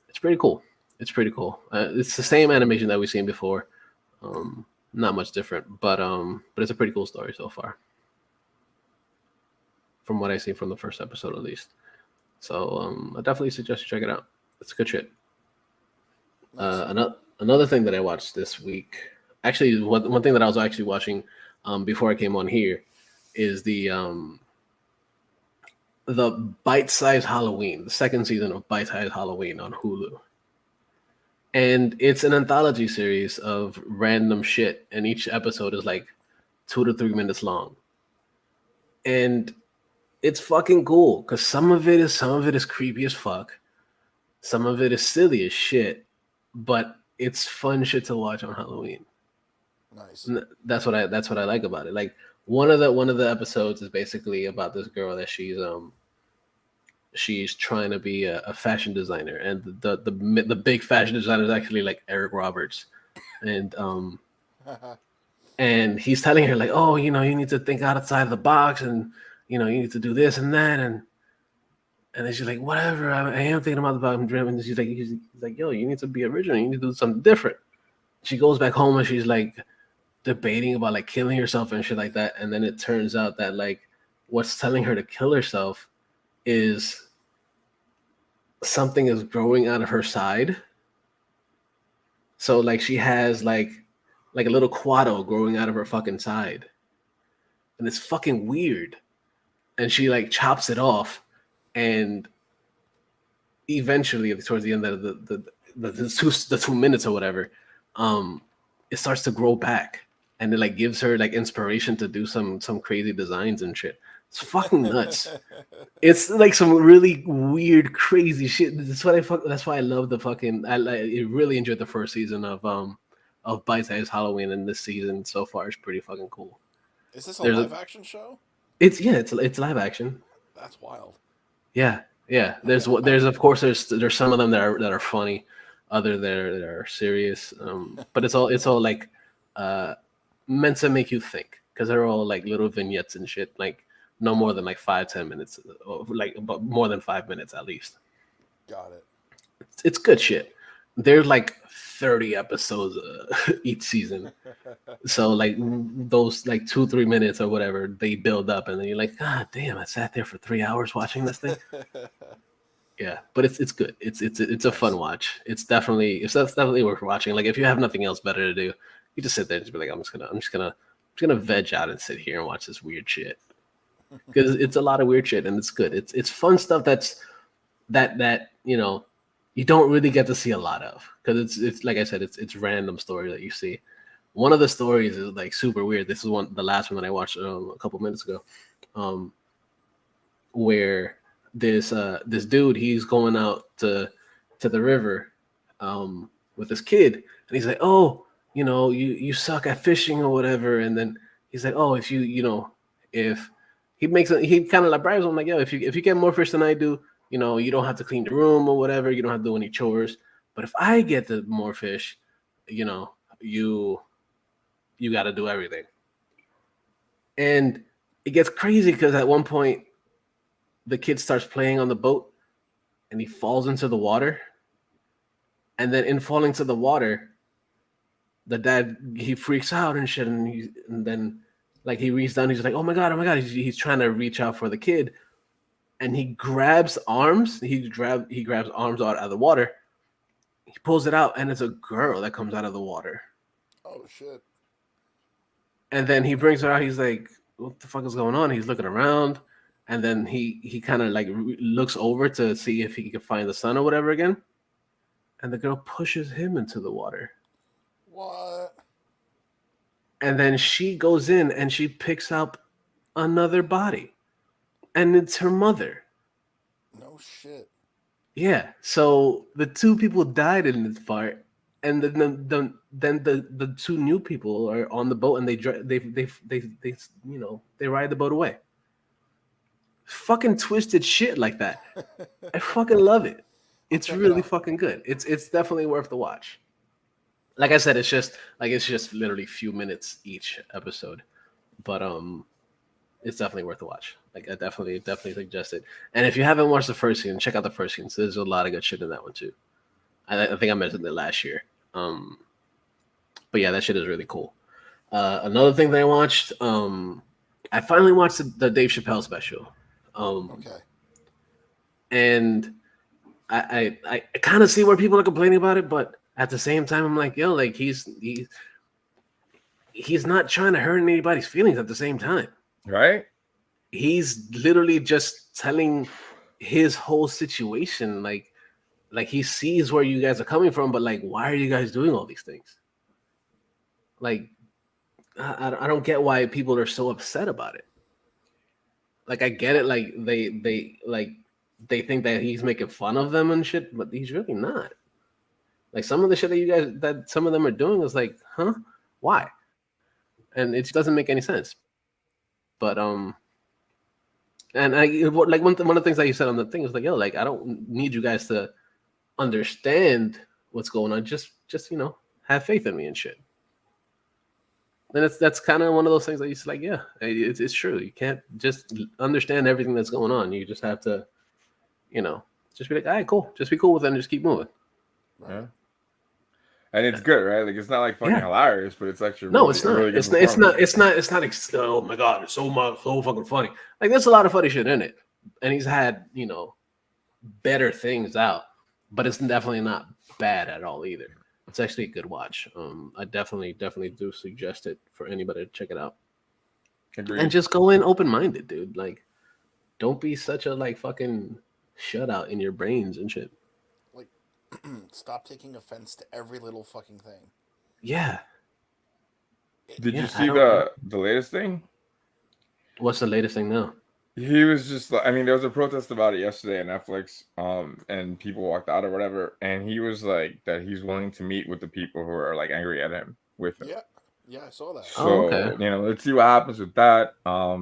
it's pretty cool. It's pretty cool. It's the same animation that we've seen before, not much different, but it's a pretty cool story so far, from what I see from the first episode at least. So I definitely suggest you check it out. It's good shit. Nice. Another thing that I watched this week, actually, one thing that I was actually watching before I came on here is the Bite-Size Halloween, the 2nd season of Bite-Size Halloween on Hulu. And it's an anthology series of random shit, and each episode is like 2 to 3 minutes long. And it's fucking cool because some of it is creepy as fuck. Some of it is silly as shit, but it's fun shit to watch on Halloween. Nice. And that's what I like about it. Like one of the episodes is basically about this girl that she's trying to be a fashion designer, and the big fashion designer is actually like Eric Roberts, and and he's telling her like, oh, you need to think outside of the box, and you need to do this and that, and then she's like, whatever, I am thinking about the box. And he's like, yo, you need to be original, you need to do something different. She goes back home and she's like debating about like killing herself and shit like that, and then it turns out that like what's telling her to kill herself is something is growing out of her side. So like she has like a little quado growing out of her fucking side, and it's fucking weird. And she like chops it off, and eventually towards the end of the 2 minutes or whatever, it starts to grow back, and it like gives her like inspiration to do some crazy designs and shit. It's fucking nuts. It's like some really weird, crazy shit. That's why I love the fucking. I really enjoyed the first season of Bite Size Halloween, and this season so far is pretty fucking cool. Is this a live action show? It's live action. That's wild. Yeah. There's of course there's some of them that are funny, other that are serious. But it's all like meant to make you think, because they're all like little vignettes and shit, like no more than like 5-10 minutes, or like but more than 5 minutes at least. Got it. It's good shit. There's like 30 episodes each season, so like those like 2-3 minutes or whatever, they build up, and then you're like, God damn, I sat there for 3 hours watching this thing. Yeah, but it's good. It's a fun watch. It's definitely worth watching. Like if you have nothing else better to do, you just sit there and just be like, I'm just gonna veg out and sit here and watch this weird shit, because it's a lot of weird shit and it's good. It's fun stuff that you know you don't really get to see a lot of, because it's like I said, it's random story that you see. One of the stories is like super weird. This is the last one that I watched a couple minutes ago, where this dude, he's going out to the river with this kid, and he's like, oh, you suck at fishing or whatever, and then he's like, oh, if if he kind of like bribes him, like, yo, if you get more fish than I do, you don't have to clean the room or whatever, you don't have to do any chores, but if I get the more fish, you got to do everything. And it gets crazy because at one point the kid starts playing on the boat and he falls into the water. And then in falling to the water, the dad, he freaks out and shit. And then like he reaches down, he's like, oh my God. He's trying to reach out for the kid. And he grabs arms. He grabs arms out of the water. He pulls it out, and it's a girl that comes out of the water. Oh, shit. And then he brings her out. He's like, what the fuck is going on? He's looking around. And then he kind of like looks over to see if he can find the son or whatever again. And the girl pushes him into the water. What? And then she goes in and she picks up another body. And it's her mother. No shit. Yeah. So the two people died in this part. And then the two new people are on the boat, and they ride the boat away. Fucking twisted shit like that. I fucking love it. It's really fucking good. It's definitely worth the watch. Like I said, it's just literally a few minutes each episode, but it's definitely worth the watch. Like I definitely suggest it. And if you haven't watched the first season, check out the first season. So there's a lot of good shit in that one too. I think I mentioned it last year. But yeah, that shit is really cool. Another thing that I watched, I finally watched the Dave Chappelle special. Okay. And I kind of see where people are complaining about it, but at the same time, I'm like, yo, like he's not trying to hurt anybody's feelings at the same time. Right? He's literally just telling his whole situation. Like he sees where you guys are coming from, but like, why are you guys doing all these things? Like, I don't get why people are so upset about it. Like, I get it. Like they think that he's making fun of them and shit, but he's really not. Like some of the shit that some of them are doing is like, huh? Why? And it doesn't make any sense. But and I like one of the things that you said on the thing is like, yo, like I don't need you guys to understand what's going on. Just have faith in me and shit. And that's kind of one of those things that you like, yeah, it's true. You can't just understand everything that's going on. You just have to, just be like, all right, cool. Just be cool with it and just keep moving. Yeah. And it's good, right? Like it's not like fucking hilarious, but it's actually no, it's not. Really it's not. Oh my god, it's so fucking funny. Like there's a lot of funny shit in it, and he's had better things out, but it's definitely not bad at all either. It's actually a good watch. I definitely do suggest it for anybody to check it out. Agreed. And just go in open-minded, dude. Like, don't be such a like fucking shutout in your brains and shit. Like, stop taking offense to every little fucking thing. Yeah. Did you see the latest thing? What's the latest thing now? He was just, I mean, there was a protest about it yesterday on Netflix, and people walked out or whatever, and he was like that he's willing to meet with the people who are like angry at him with him. Yeah, I saw that. So, let's see what happens with that. I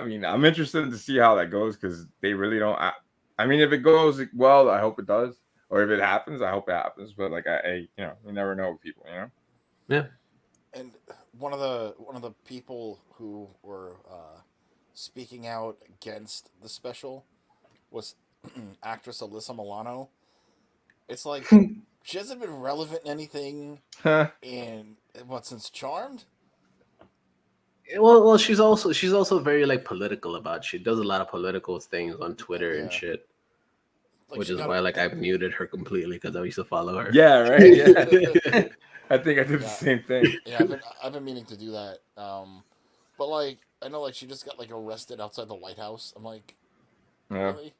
mean, I'm interested to see how that goes because they really don't. I mean, if it goes well, I hope it does, or if it happens, I hope it happens. But like, you never know with people, Yeah. And one of the people who were speaking out against the special was actress Alyssa Milano. It's like she hasn't been relevant in anything since Charmed. Well, she's also very like political about it. She does a lot of political things on Twitter and shit. Like which is why like I muted her completely because I used to follow her. Yeah, right. Yeah. I think I did the same thing. Yeah, I've been meaning to do that. But like I know like she just got like arrested outside the White House. I'm like, really?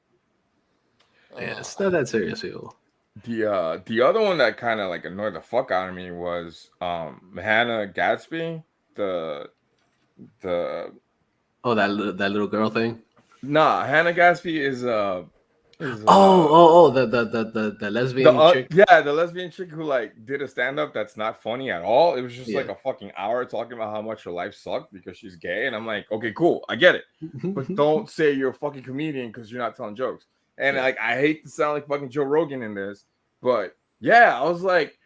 Yeah, it's not that serious, people. The other one that kind of like annoyed the fuck out of me was Hannah Gadsby, the that little girl thing. Nah, Hannah Gadsby is the lesbian chick. Yeah, the lesbian chick who like did a stand-up that's not funny at all. It was just like a fucking hour talking about how much her life sucked because she's gay, and I'm like, okay, cool, I get it, but don't say you're a fucking comedian because you're not telling jokes. And like, I hate to sound like fucking Joe Rogan in this, but yeah, I was like,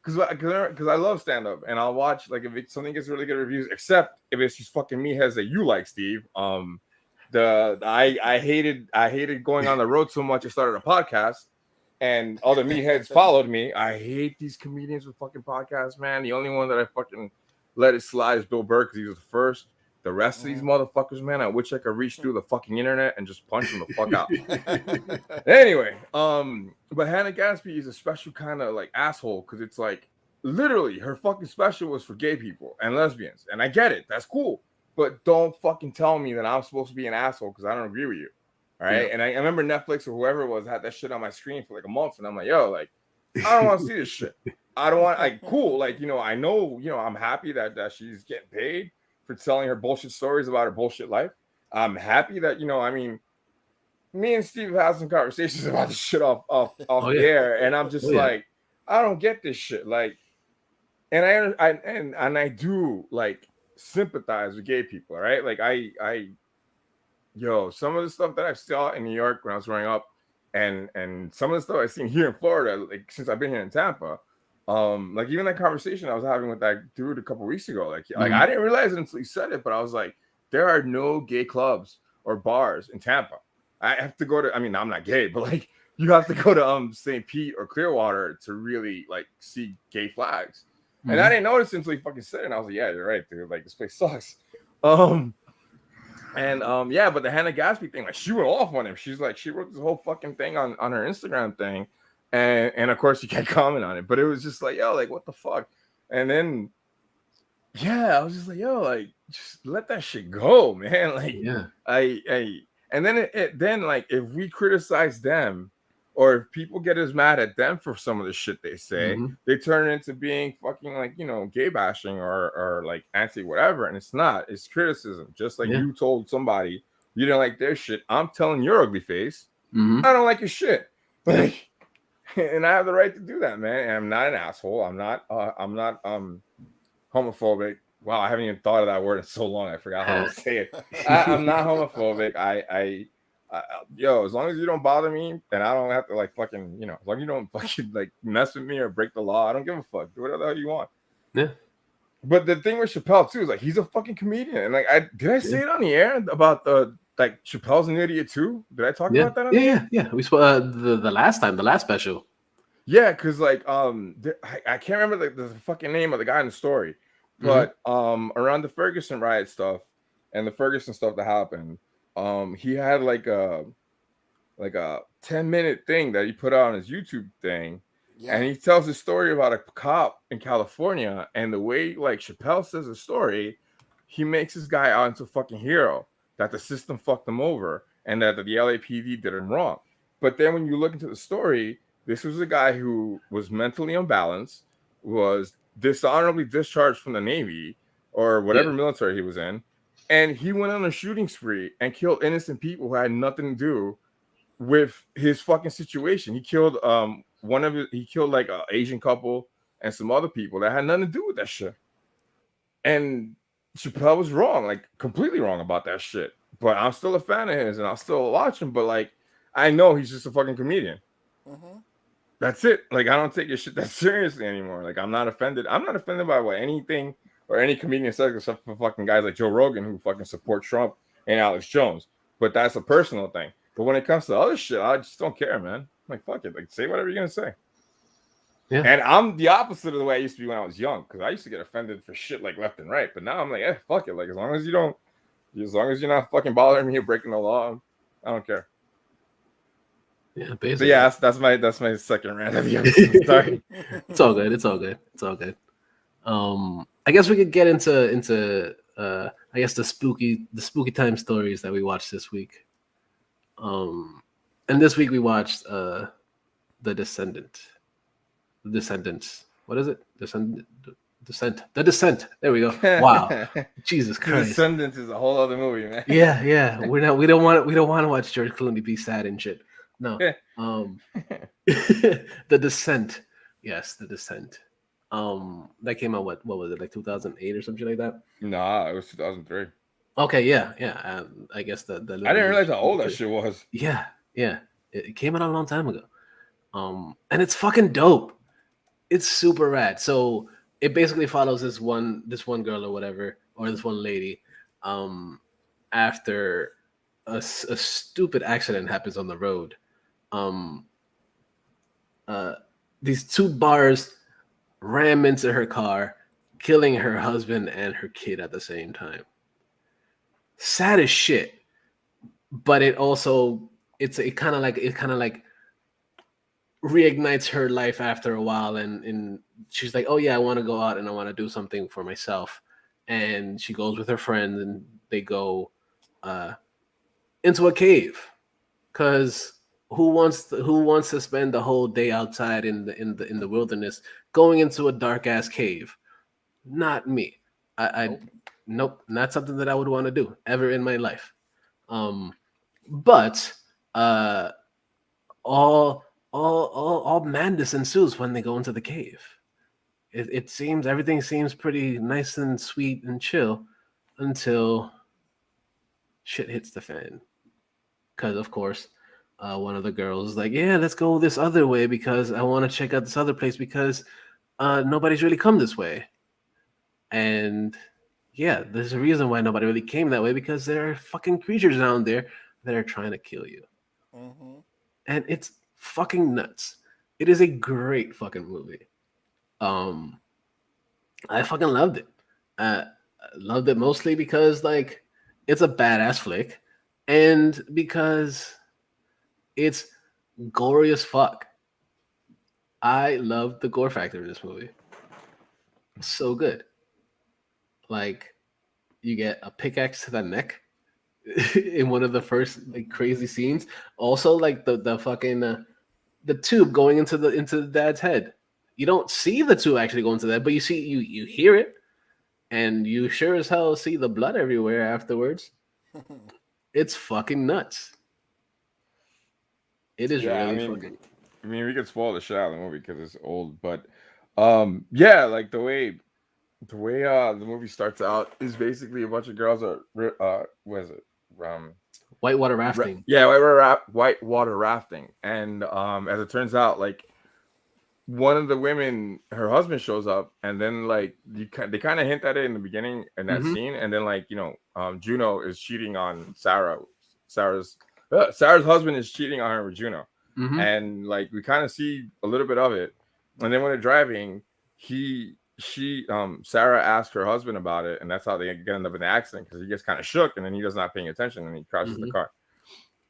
because I love stand-up, and I'll watch like if something gets really good reviews, except if it's just fucking meatheads that you like, Steve. I hated going on the road so much. I started a podcast, and all the meatheads followed me. I hate these comedians with fucking podcasts, man. The only one that I fucking let it slide is Bill Burr because he was the first. The rest of these motherfuckers, man, I wish I could reach through the fucking internet and just punch them the fuck out. Anyway, but Hannah Gadsby is a special kind of like asshole because it's like literally her fucking special was for gay people and lesbians, and I get it, that's cool. But don't fucking tell me that I'm supposed to be an asshole because I don't agree with you. All right. Yeah. And I remember Netflix or whoever it was had that shit on my screen for like a month. And I'm like, yo, like, I don't want to see this shit. I don't want, like, cool. Like, I know, I'm happy that she's getting paid for telling her bullshit stories about her bullshit life. I'm happy that, I mean, me and Steve have had some conversations about this shit off the air. And I'm just like, I don't get this shit. Like, and I do like, sympathize with gay people, right? Like some of the stuff that I saw in New York when I was growing up, and some of the stuff I've seen here in Florida, like since I've been here in Tampa, like even that conversation I was having with that dude a couple weeks ago, like I didn't realize it until he said it, but I was like, there are no gay clubs or bars in Tampa. I have to go to, I mean, I'm not gay, but like you have to go to St. Pete or Clearwater to really like see gay flags. And I didn't notice until he fucking said it. And I was like, yeah, you're right, dude. Like, this place sucks. But the Hannah Gadsby thing, like, she went off on him. She's like, she wrote this whole fucking thing on her Instagram thing. And of course, she can't comment on it. But it was just like, yo, like, what the fuck? And then, I was just like, yo, like, just let that shit go, man. Like, and then then, like, if we criticize them, or if people get as mad at them for some of the shit they say, they turn it into being fucking like, gay bashing or like anti whatever. And it's not, it's criticism. Just like you told somebody you didn't like their shit. I'm telling your ugly face, I don't like your shit. Like, and I have the right to do that, man. And I'm not an asshole. I'm not homophobic. Wow, I haven't even thought of that word in so long. I forgot how to say it. I'm not homophobic. As long as you don't bother me, then I don't have to like fucking, as long as you don't fucking like mess with me or break the law, I don't give a fuck. Do whatever the hell you want. Yeah. But the thing with Chappelle too is like he's a fucking comedian. And like did I say it on the air about the like Chappelle's an idiot too? Did I talk about that on the air? Yeah. We spoke the last special. Yeah, because like I can't remember the fucking name of the guy in the story, but around the Ferguson riot stuff and the Ferguson stuff that happened. He had like a 10-minute thing that he put out on his YouTube thing, and he tells a story about a cop in California, and the way like Chappelle says the story, he makes this guy out into a fucking hero, that the system fucked him over and that the LAPD did him wrong. But then when you look into the story, this was a guy who was mentally unbalanced, was dishonorably discharged from the Navy or whatever military he was in, and he went on a shooting spree and killed innocent people who had nothing to do with his fucking situation. He killed he killed like an Asian couple and some other people that had nothing to do with that shit. And Chappelle was wrong, like completely wrong about that shit. But I'm still a fan of his and I'll still watch him. But like, I know he's just a fucking comedian. Mm-hmm. That's it. Like, I don't take your shit that seriously anymore. Like, I'm not offended. I'm not offended by what anything or any comedian says, except for fucking guys like Joe Rogan who fucking support Trump and Alex Jones. But that's a personal thing. But when it comes to other shit, I just don't care, man. I'm like, fuck it. Like, say whatever you're gonna say. Yeah. And I'm the opposite of the way I used to be when I was young, because I used to get offended for shit like left and right. But now I'm like, fuck it. Like, as long as you're not fucking bothering me or breaking the law, I don't care. Yeah, basically. So yeah, that's my second rant of the episode. Sorry. It's all good. It's all good. It's all good. I guess we could get into I guess the spooky time stories that we watched this week. And this week we watched The Descendants. What is it? Descent. The Descent. There we go. Wow. Jesus Christ. The Descendants is a whole other movie, man. Yeah. We don't want to watch George Clooney be sad and shit. No. The Descent. Yes, The Descent. That came out what was it, like 2008 or something like that? Nah, it was 2003. Okay, yeah. I guess the I didn't realize how old that shit was. Yeah. It came out a long time ago. And it's fucking dope. It's super rad. So it basically follows this one girl or whatever, or this one lady, after a stupid accident happens on the road. These two bars ram into her car, killing her husband and her kid at the same time. Sad as shit, but it kind of like reignites her life after a while, and she's like, oh yeah, I want to go out and I want to do something for myself. And she goes with her friends and they go into a cave, because who wants to spend the whole day outside in the wilderness going into a dark ass cave? Not me. Nope, not something that I would want to do ever in my life. But all madness ensues when they go into the cave. It seems everything seems pretty nice and sweet and chill until shit hits the fan. Because of course, one of the girls is like, yeah, let's go this other way because I want to check out this other place because nobody's really come this way. And yeah, there's a reason why nobody really came that way, because there are fucking creatures down there that are trying to kill you. Mm-hmm. And it's fucking nuts. It is a great fucking movie. I fucking loved it. Loved it mostly because like it's a badass flick, and because it's gory as fuck. I love the gore factor in this movie. So good. Like, you get a pickaxe to the neck in one of the first like crazy scenes. Also, like the fucking the tube going into the dad's head. You don't see the tube actually go into that, but you hear it, and you sure as hell see the blood everywhere afterwards. It's fucking nuts. It is fucking. I mean, we could spoil the shit out of the movie because it's old, but yeah, like the way the movie starts out is basically a bunch of girls are what is it? Whitewater rafting. Whitewater rafting. And as it turns out, like one of the women, her husband shows up, and then like they kind of hint at it in the beginning in that scene, and then like Juno is cheating on Sarah. Sarah's husband is cheating on her with Juno, and like we kind of see a little bit of it, and then when they're driving, Sarah asked her husband about it, and that's how they end up in the accident, because he gets kind of shook, and then he does not paying attention, and he crashes the car.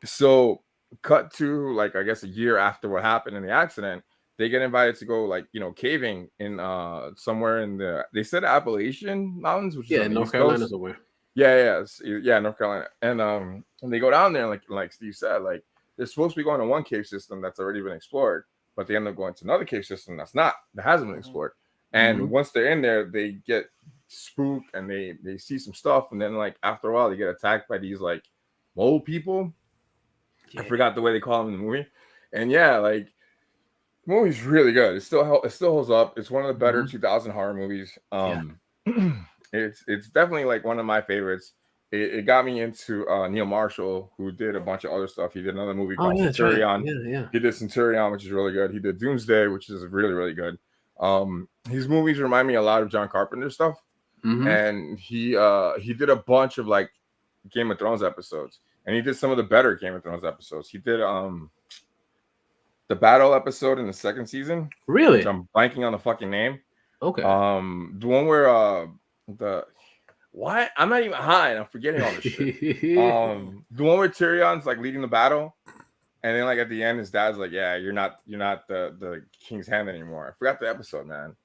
So cut to like I guess a year after what happened in the accident, they get invited to go like caving in somewhere in they said Appalachian Mountains, which is North Carolina somewhere. Yeah, North Carolina, and they go down there, and like Steve said, like they're supposed to be going to one cave system that's already been explored, but they end up going to another cave system that hasn't been explored. And once they're in there, they get spooked and they see some stuff, and then like after a while, they get attacked by these like mole people. Yeah. I forgot the way they call them in the movie, and yeah, like the movie's really good. It still holds up. It's one of the better 2000 horror movies. It's definitely like one of my favorites. It got me into Neil Marshall, who did a bunch of other stuff. He did another movie called Centurion. Right. Yeah. He did Centurion, which is really good. He did Doomsday, which is really, really good. His movies remind me a lot of John Carpenter stuff. And he did a bunch of like Game of Thrones episodes, and he did some of the better Game of Thrones episodes. He did the battle episode in the second season. Really? Which I'm blanking on the fucking name. Okay. The one where I'm not even high and I'm forgetting all this shit. The one where Tyrion's like leading the battle, and then like at the end his dad's like, yeah, you're not the king's hand anymore. I forgot the episode, man.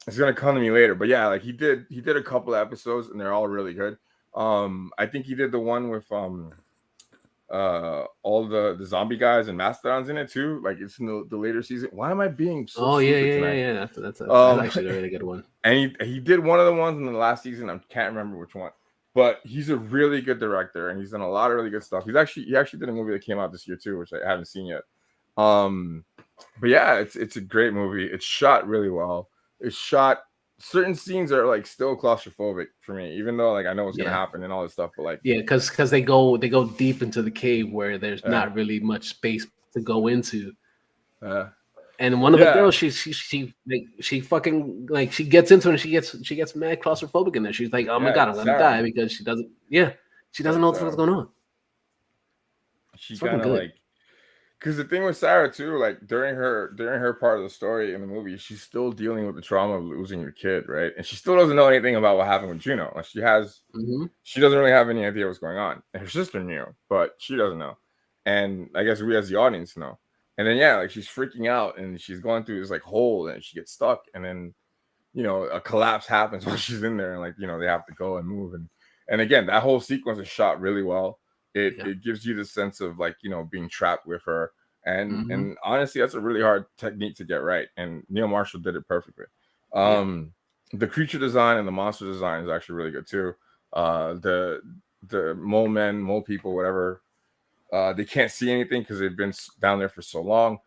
It's gonna come to me later, but yeah, like he did a couple of episodes and they're all really good. I think he did the one with all the zombie guys and mastodons in it too. Like it's in the later season. Why am I being so stupid tonight? Yeah. That's actually a really good one. And he did one of the ones in the last season. I can't remember which one, but he's a really good director and he's done a lot of really good stuff. He actually did a movie that came out this year too, which I haven't seen yet. But yeah, it's a great movie. It's shot really well. It's shot. Certain scenes are like still claustrophobic for me, even though like I know what's gonna happen and all this stuff. But like because they go deep into the cave where there's not really much space to go into. And one of the girls, she fucking like she gets into it and she gets mad claustrophobic in there. She's like, oh my god, I'm gonna die because she doesn't know what's going on. She kind of like. Because the thing with Sarah too, like during her part of the story in the movie, she's still dealing with the trauma of losing your kid, right? And she still doesn't know anything about what happened with Juno. Like she doesn't really have any idea what's going on. And her sister knew, but she doesn't know. And I guess we as the audience know. And then like she's freaking out and she's going through this like hole and she gets stuck. And then a collapse happens while she's in there, and like they have to go and move. And again, that whole sequence is shot really well. It gives you the sense of like being trapped with her, and honestly that's a really hard technique to get right, and Neil Marshall did it perfectly. The creature design and the monster design is actually really good too. The mole people, whatever, they can't see anything because they've been down there for so long.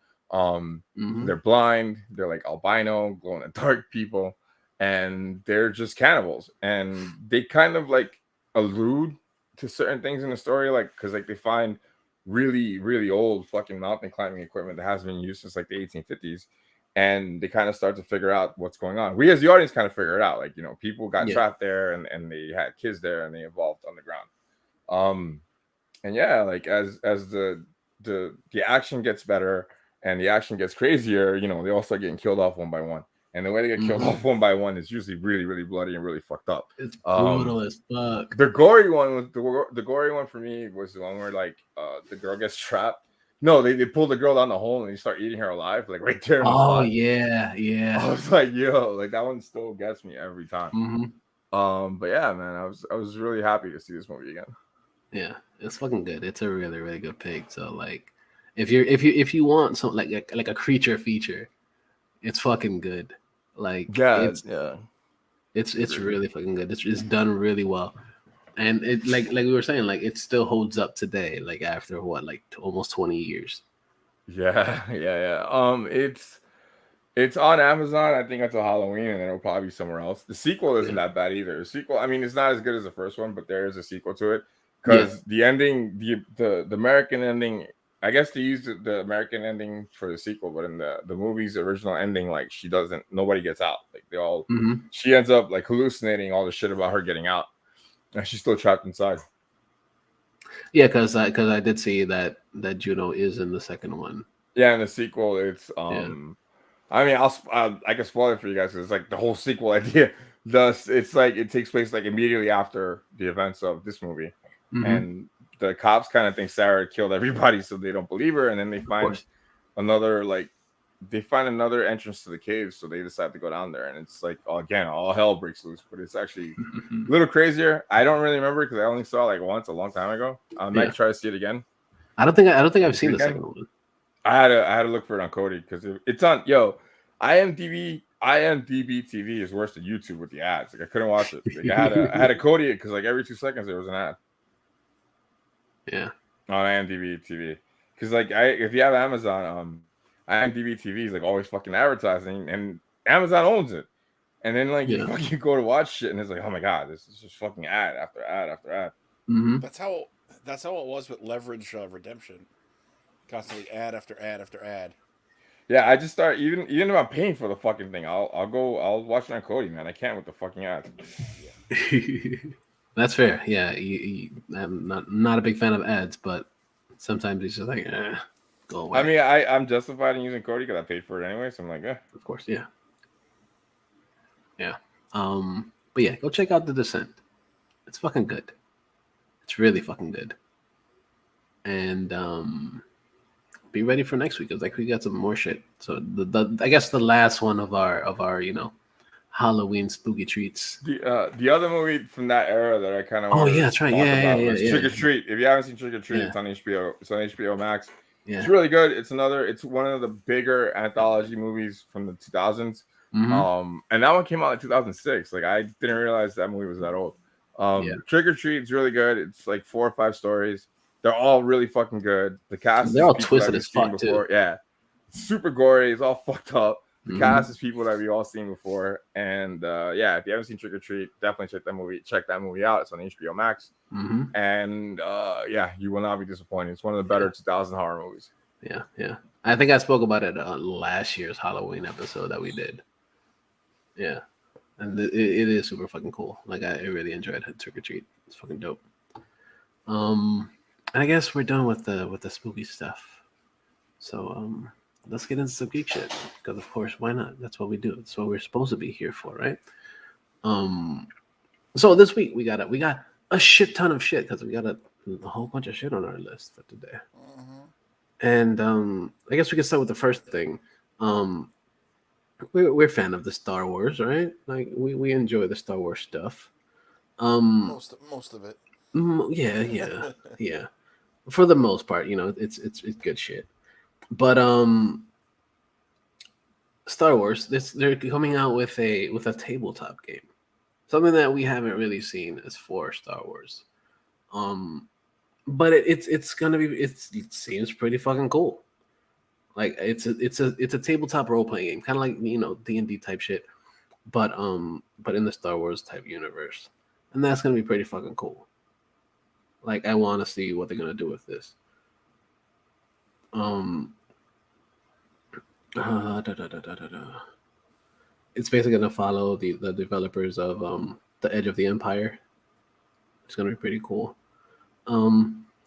They're blind, they're like albino, glow in the dark people, and they're just cannibals, and they kind of like allude to certain things in the story, like because like they find really, really old fucking mountain climbing equipment that hasn't been used since like the 1850s, and they kind of start to figure out what's going on. We as the audience kind of figure it out, like people got trapped there and they had kids there and they evolved underground. And yeah, like as the action gets better and the action gets crazier, they all start getting killed off one by one. And the way they get killed off one by one is usually really, really bloody and really fucked up. It's brutal as fuck. The gory one for me was the one where like the girl gets trapped. No, they pull the girl down the hole and they start eating her alive, like right there. Oh yeah. I was like, yo, like that one still gets me every time. But yeah, man, I was really happy to see this movie again. Yeah, it's fucking good. It's a really, really good pick. So like, if you want something like a creature feature, it's fucking good. Like it's really fucking good. It's done really well, and it like we were saying, like it still holds up today. Like after what, like almost 20 years. Yeah. It's on Amazon, I think, until Halloween, and then it'll probably be somewhere else. The sequel isn't that bad either. The sequel, I mean, it's not as good as the first one, but there is a sequel to it because the ending, the American ending. I guess they used the American ending for the sequel, but in the movie's original ending, like nobody gets out. Like they all, she ends up like hallucinating all the shit about her getting out, and she's still trapped inside. Yeah, because I did see that Juno is in the second one. Yeah, in the sequel, it's I mean, I can spoil it for you guys because it's like the whole sequel idea. It's like it takes place like immediately after the events of this movie, and the cops kind of think Sarah killed everybody, so they don't believe her, and then they find another entrance to the cave, so they decide to go down there, and it's like again all hell breaks loose. But it's actually a little crazier. I don't really remember because I only saw it like once a long time ago. I might try to see it again. I don't think I've seen the second one. I had to look for it on Cody because it's on IMDb. IMDb TV is worse than YouTube with the ads. Like I couldn't watch it. Like I had to code it because like every 2 seconds there was an ad. Yeah. On IMDb TV, because like if you have Amazon, IMDb TV is like always fucking advertising, and Amazon owns it. And then like you fucking go to watch shit, and it's like, oh my god, this is just fucking ad after ad after ad. Mm-hmm. That's how it was with Leverage Redemption. Constantly ad after ad after ad. Yeah, I just start even if I'm paying for the fucking thing, I'll watch it on Cody, man. I can't with the fucking ads. Yeah. That's fair. Yeah, I'm not a big fan of ads, but sometimes it's just like, go away. I mean, I'm justified in using Cody because I paid for it anyway, so I'm like, of course, yeah. But yeah, go check out The Descent. It's fucking good. It's really fucking good. And be ready for next week because like we got some more shit. So I guess the last one of our Halloween spooky treats. The other movie from that era that I kind of that's right. Yeah. Trick or Treat. If you haven't seen Trick or Treat, it's on HBO. It's on HBO Max. Yeah. It's really good. It's one of the bigger anthology movies from the 2000s. Mm-hmm. And that one came out in 2006. Like I didn't realize that movie was that old. Trick or Treat is really good. It's like 4 or 5 stories. They're all really fucking good. The cast, they're all twisted as fuck too. Yeah, it's super gory. It's all fucked up. The cast is people that we all seen before. And if you haven't seen Trick or Treat, definitely check that movie out. It's on HBO Max. Mm-hmm. And you will not be disappointed. It's one of the better 2000 horror movies. Yeah. I think I spoke about it on last year's Halloween episode that we did. Yeah, and it is super fucking cool. Like I really enjoyed Trick or Treat. It's fucking dope. And I guess we're done with the spooky stuff. So let's get into some geek shit because of course why not? That's what we do. That's what we're supposed to be here for, right? So this week we got a shit ton of shit because we got a whole bunch of shit on our list for today. And I guess we can start with the first thing. We're a fan of the Star Wars, right? Like we enjoy the Star Wars stuff. Most of it. Yeah. For the most part, it's good shit. But Star Wars, they're coming out with a tabletop game, something that we haven't really seen as for Star Wars. But it's gonna be it seems pretty fucking cool. Like it's a tabletop role playing game, kind of like D&D type shit, but in the Star Wars type universe, and that's gonna be pretty fucking cool. Like I want to see what they're gonna do with this. It's basically gonna follow the developers of The Edge of the Empire. It's gonna be pretty cool.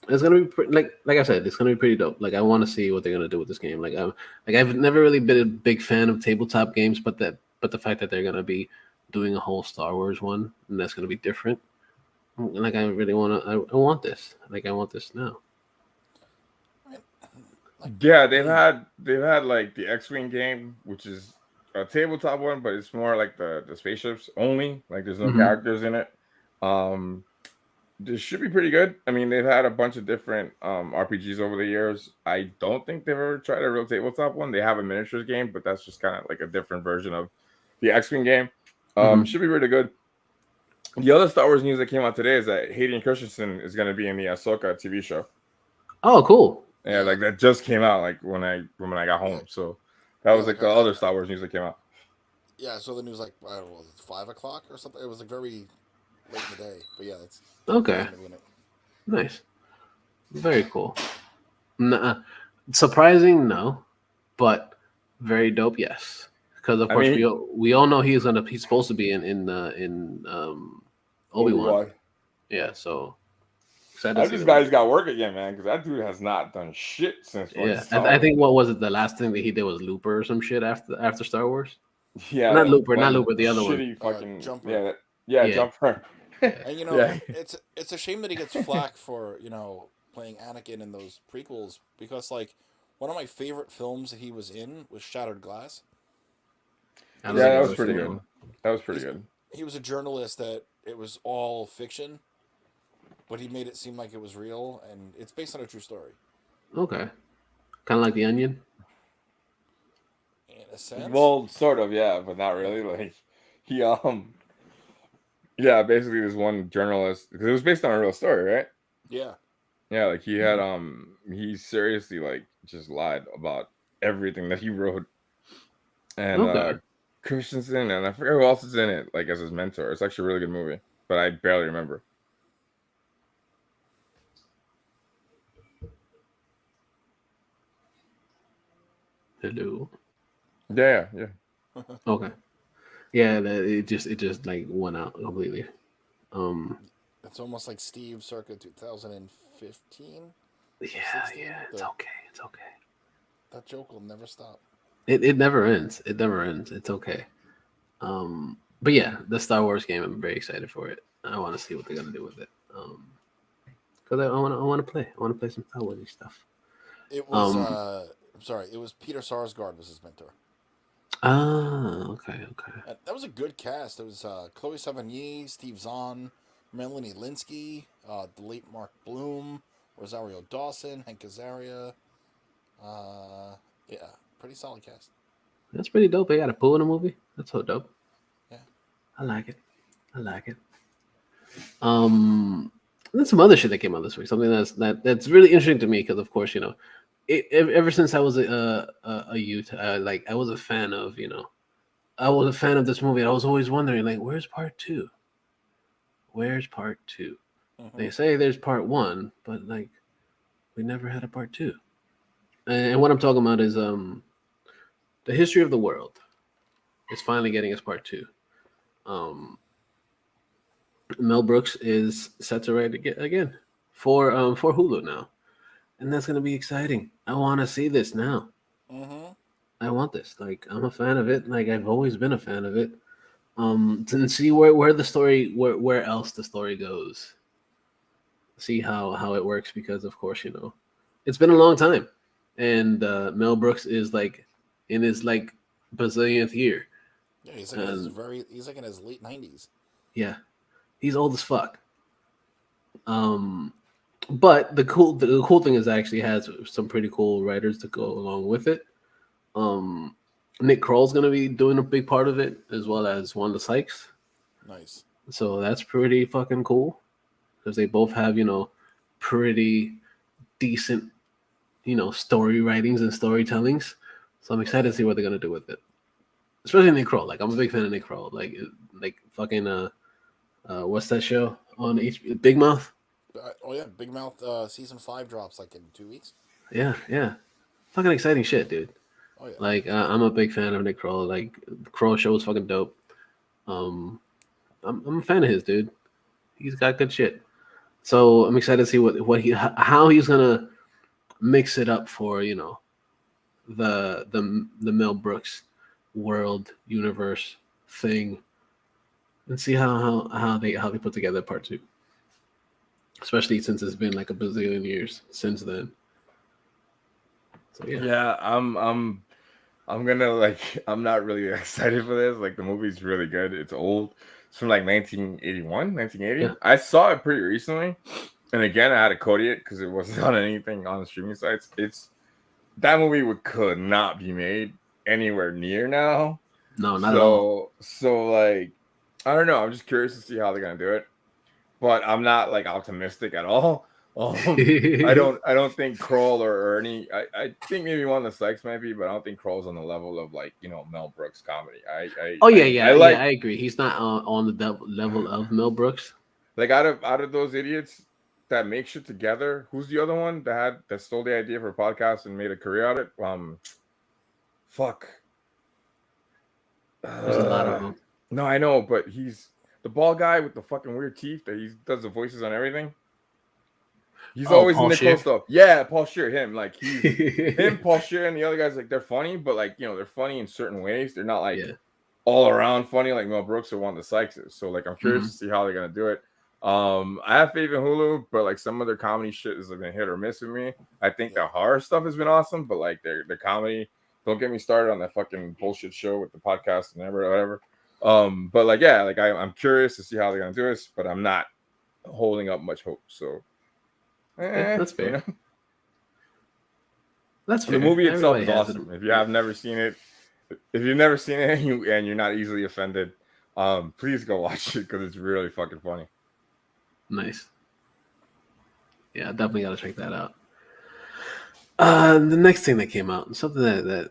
It's gonna be like I said, it's gonna be pretty dope. Like I want to see what they're gonna do with this game. I've never really been a big fan of tabletop games, but the fact that they're gonna be doing a whole Star Wars one and that's gonna be different. Like I really I want this. Like I want this now. Yeah, they've had like the X-Wing game, which is a tabletop one, but it's more like the spaceships only. Like there's no characters in it. This should be pretty good. I mean, they've had a bunch of different RPGs over the years. I don't think they've ever tried a real tabletop one. They have a miniatures game, but that's just kind of like a different version of the X-Wing game. Should be really good. The other Star Wars news that came out today is that Hayden Christensen is going to be in the Ahsoka TV show. Oh, cool. Yeah, like that just came out like when I got home. So that was like the other Star Wars news that came out. Yeah, so the news like I don't know, 5 o'clock or something. It was like very late in the day, but yeah, that's okay. Nice, very cool. Surprising, no, but very dope, yes. Because of course we all know he's supposed to be in Obi-Wan. Yeah, so this guy's got work again, man, because that dude has not done shit since. Yeah, I think what was it? The last thing that he did was Looper or some shit after Star Wars. Yeah, not Looper, the other one. Fucking Jumper. Jumper. And it's a shame that he gets flack for playing Anakin in those prequels because like one of my favorite films that he was in was Shattered Glass. That was pretty good. That was pretty good. He was a journalist that it was all fiction, but he made it seem like it was real, and it's based on a true story. Okay, kind of like The Onion. In a sense. Well, sort of, yeah, but not really. Like he yeah, basically this one journalist, because it was based on a real story, right? Yeah. Yeah, like he had he seriously like just lied about everything that he wrote. And Christensen and I forget who else is in it, like as his mentor. It's actually a really good movie, but I barely remember. Hello. Yeah. Okay. Yeah, it just like went out completely. It's almost like Steve circa 2015. Yeah, it's okay. It's okay. That joke will never stop. It never ends. It never ends. It's okay. But yeah, the Star Wars game, I'm very excited for it. I want to see what they're gonna do with it. Because I want to play. I want to play some Star Wars stuff. It was I'm sorry, it was Peter Sarsgaard was his mentor. Okay. That was a good cast. It was Chloe Sevigny, Steve Zahn, Melanie Linsky, the late Mark Bloom, Rosario Dawson, Hank Azaria. Yeah, pretty solid cast. That's pretty dope. They got a pool in the movie. That's so dope. Yeah, I like it. And then some other shit that came out this week. Something that's really interesting to me because, of course, ever since I was a youth, like I was a fan of I was a fan of this movie. I was always wondering, like, where's part two? Where's part two? Mm-hmm. They say there's part one, but like we never had a part two. And what I'm talking about is the history of the world is finally getting its part two. Mel Brooks is set to write again for Hulu now, and that's gonna be exciting. I want to see this now. Mm-hmm. I want this. Like, I'm a fan of it. Like, I've always been a fan of it. To see where the story where else the story goes. See how it works because, of course, it's been a long time, and Mel Brooks is like in his like bazillionth year. Yeah, he's like in his late 90s. Yeah, he's old as fuck. But the cool thing is actually has some pretty cool writers to go along with it. Nick Kroll's gonna be doing a big part of it, as well as Wanda Sykes. Nice. So that's pretty fucking cool because they both have pretty decent story writings and storytellings. So I'm excited to see what they're gonna do with it. Especially Nick Kroll. Like, I'm a big fan of Nick Kroll. Like fucking what's that show on Big Mouth? Oh yeah, Big Mouth season 5 drops like in 2 weeks. Yeah. Fucking exciting shit, dude. Oh yeah. Like, I'm a big fan of Nick Kroll. Like, the Kroll show is fucking dope. I'm a fan of his, dude. He's got good shit. So I'm excited to see how he's gonna mix it up for the Mel Brooks world universe thing, and see how they put together part two. Especially since it's been like a bazillion years since then. So yeah, I'm gonna I'm not really excited for this. Like, the movie's really good. It's old. It's from like 1981, 1980. Yeah. I saw it pretty recently, and again I had to code it because it wasn't on anything on the streaming sites. That movie could not be made anywhere near now. No, not at all. So like, I don't know. I'm just curious to see how they're gonna do it, but I'm not like optimistic at all. I don't think Kroll or any. I think maybe one of the Sykes might be, but I don't think Kroll's on the level of like Mel Brooks comedy. I agree. He's not on the level of Mel Brooks. Like, out of those idiots that make shit together, who's the other one that stole the idea for a podcast and made a career out of it? Fuck. There's a lot of them. No, I know, but he's the bald guy with the fucking weird teeth that he does the voices on everything. He's always in the cool stuff. Yeah, Paul Scheer, him. Like, he's him, Paul Scheer, and the other guys, like, they're funny, but like, they're funny in certain ways. They're not like all around funny like Mel Brooks or one of the Sykes is. So like, I'm curious to see how they're gonna do it. I have faith in Hulu, but like some of their comedy shit has been hit or miss with me. I think the horror stuff has been awesome, but like their comedy, don't get me started on that fucking bullshit show with the podcast and whatever. But like, yeah, like I'm curious to see how they're gonna do this, but I'm not holding up much hope. So that's fair. That's fair. The movie itself is awesome. If you have never seen it, if you've never seen it and you're not easily offended, please go watch it because it's really fucking funny. Nice. Yeah, definitely got to check that out. The next thing that came out, something that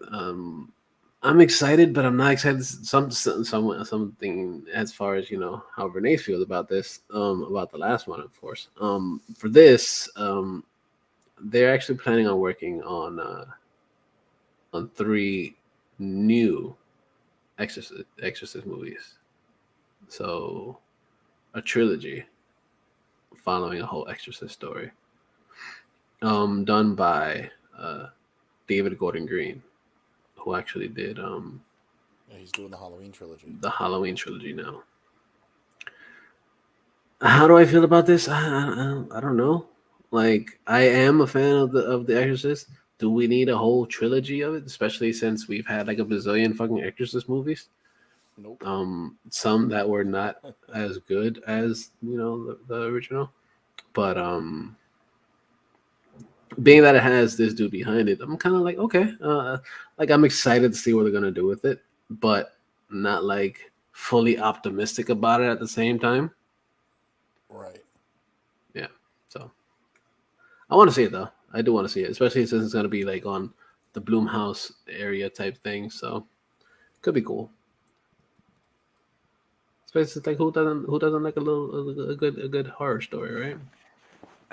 I'm excited, but I'm not excited. Something as far as how Renee feels about this, about the last one, of course. For this, they're actually planning on working on 3 new Exorcist movies. So a trilogy following a whole Exorcist story. Done by David Gordon Green, who actually did he's doing the Halloween trilogy. The Halloween trilogy now. How do I feel about this? I don't know. Like, I am a fan of the Exorcist. Do we need a whole trilogy of it, especially since we've had like a bazillion fucking Exorcist movies? Nope. Some that were not as good as the original, but being that it has this dude behind it, I'm kind of like, okay, like I'm excited to see what they're gonna do with it, but not like fully optimistic about it at the same time. Right. Yeah. So I want to see it though. I do want to see it, especially since it's gonna be like on the Blumhouse area type thing. So could be cool. Especially like who doesn't like a good horror story, right?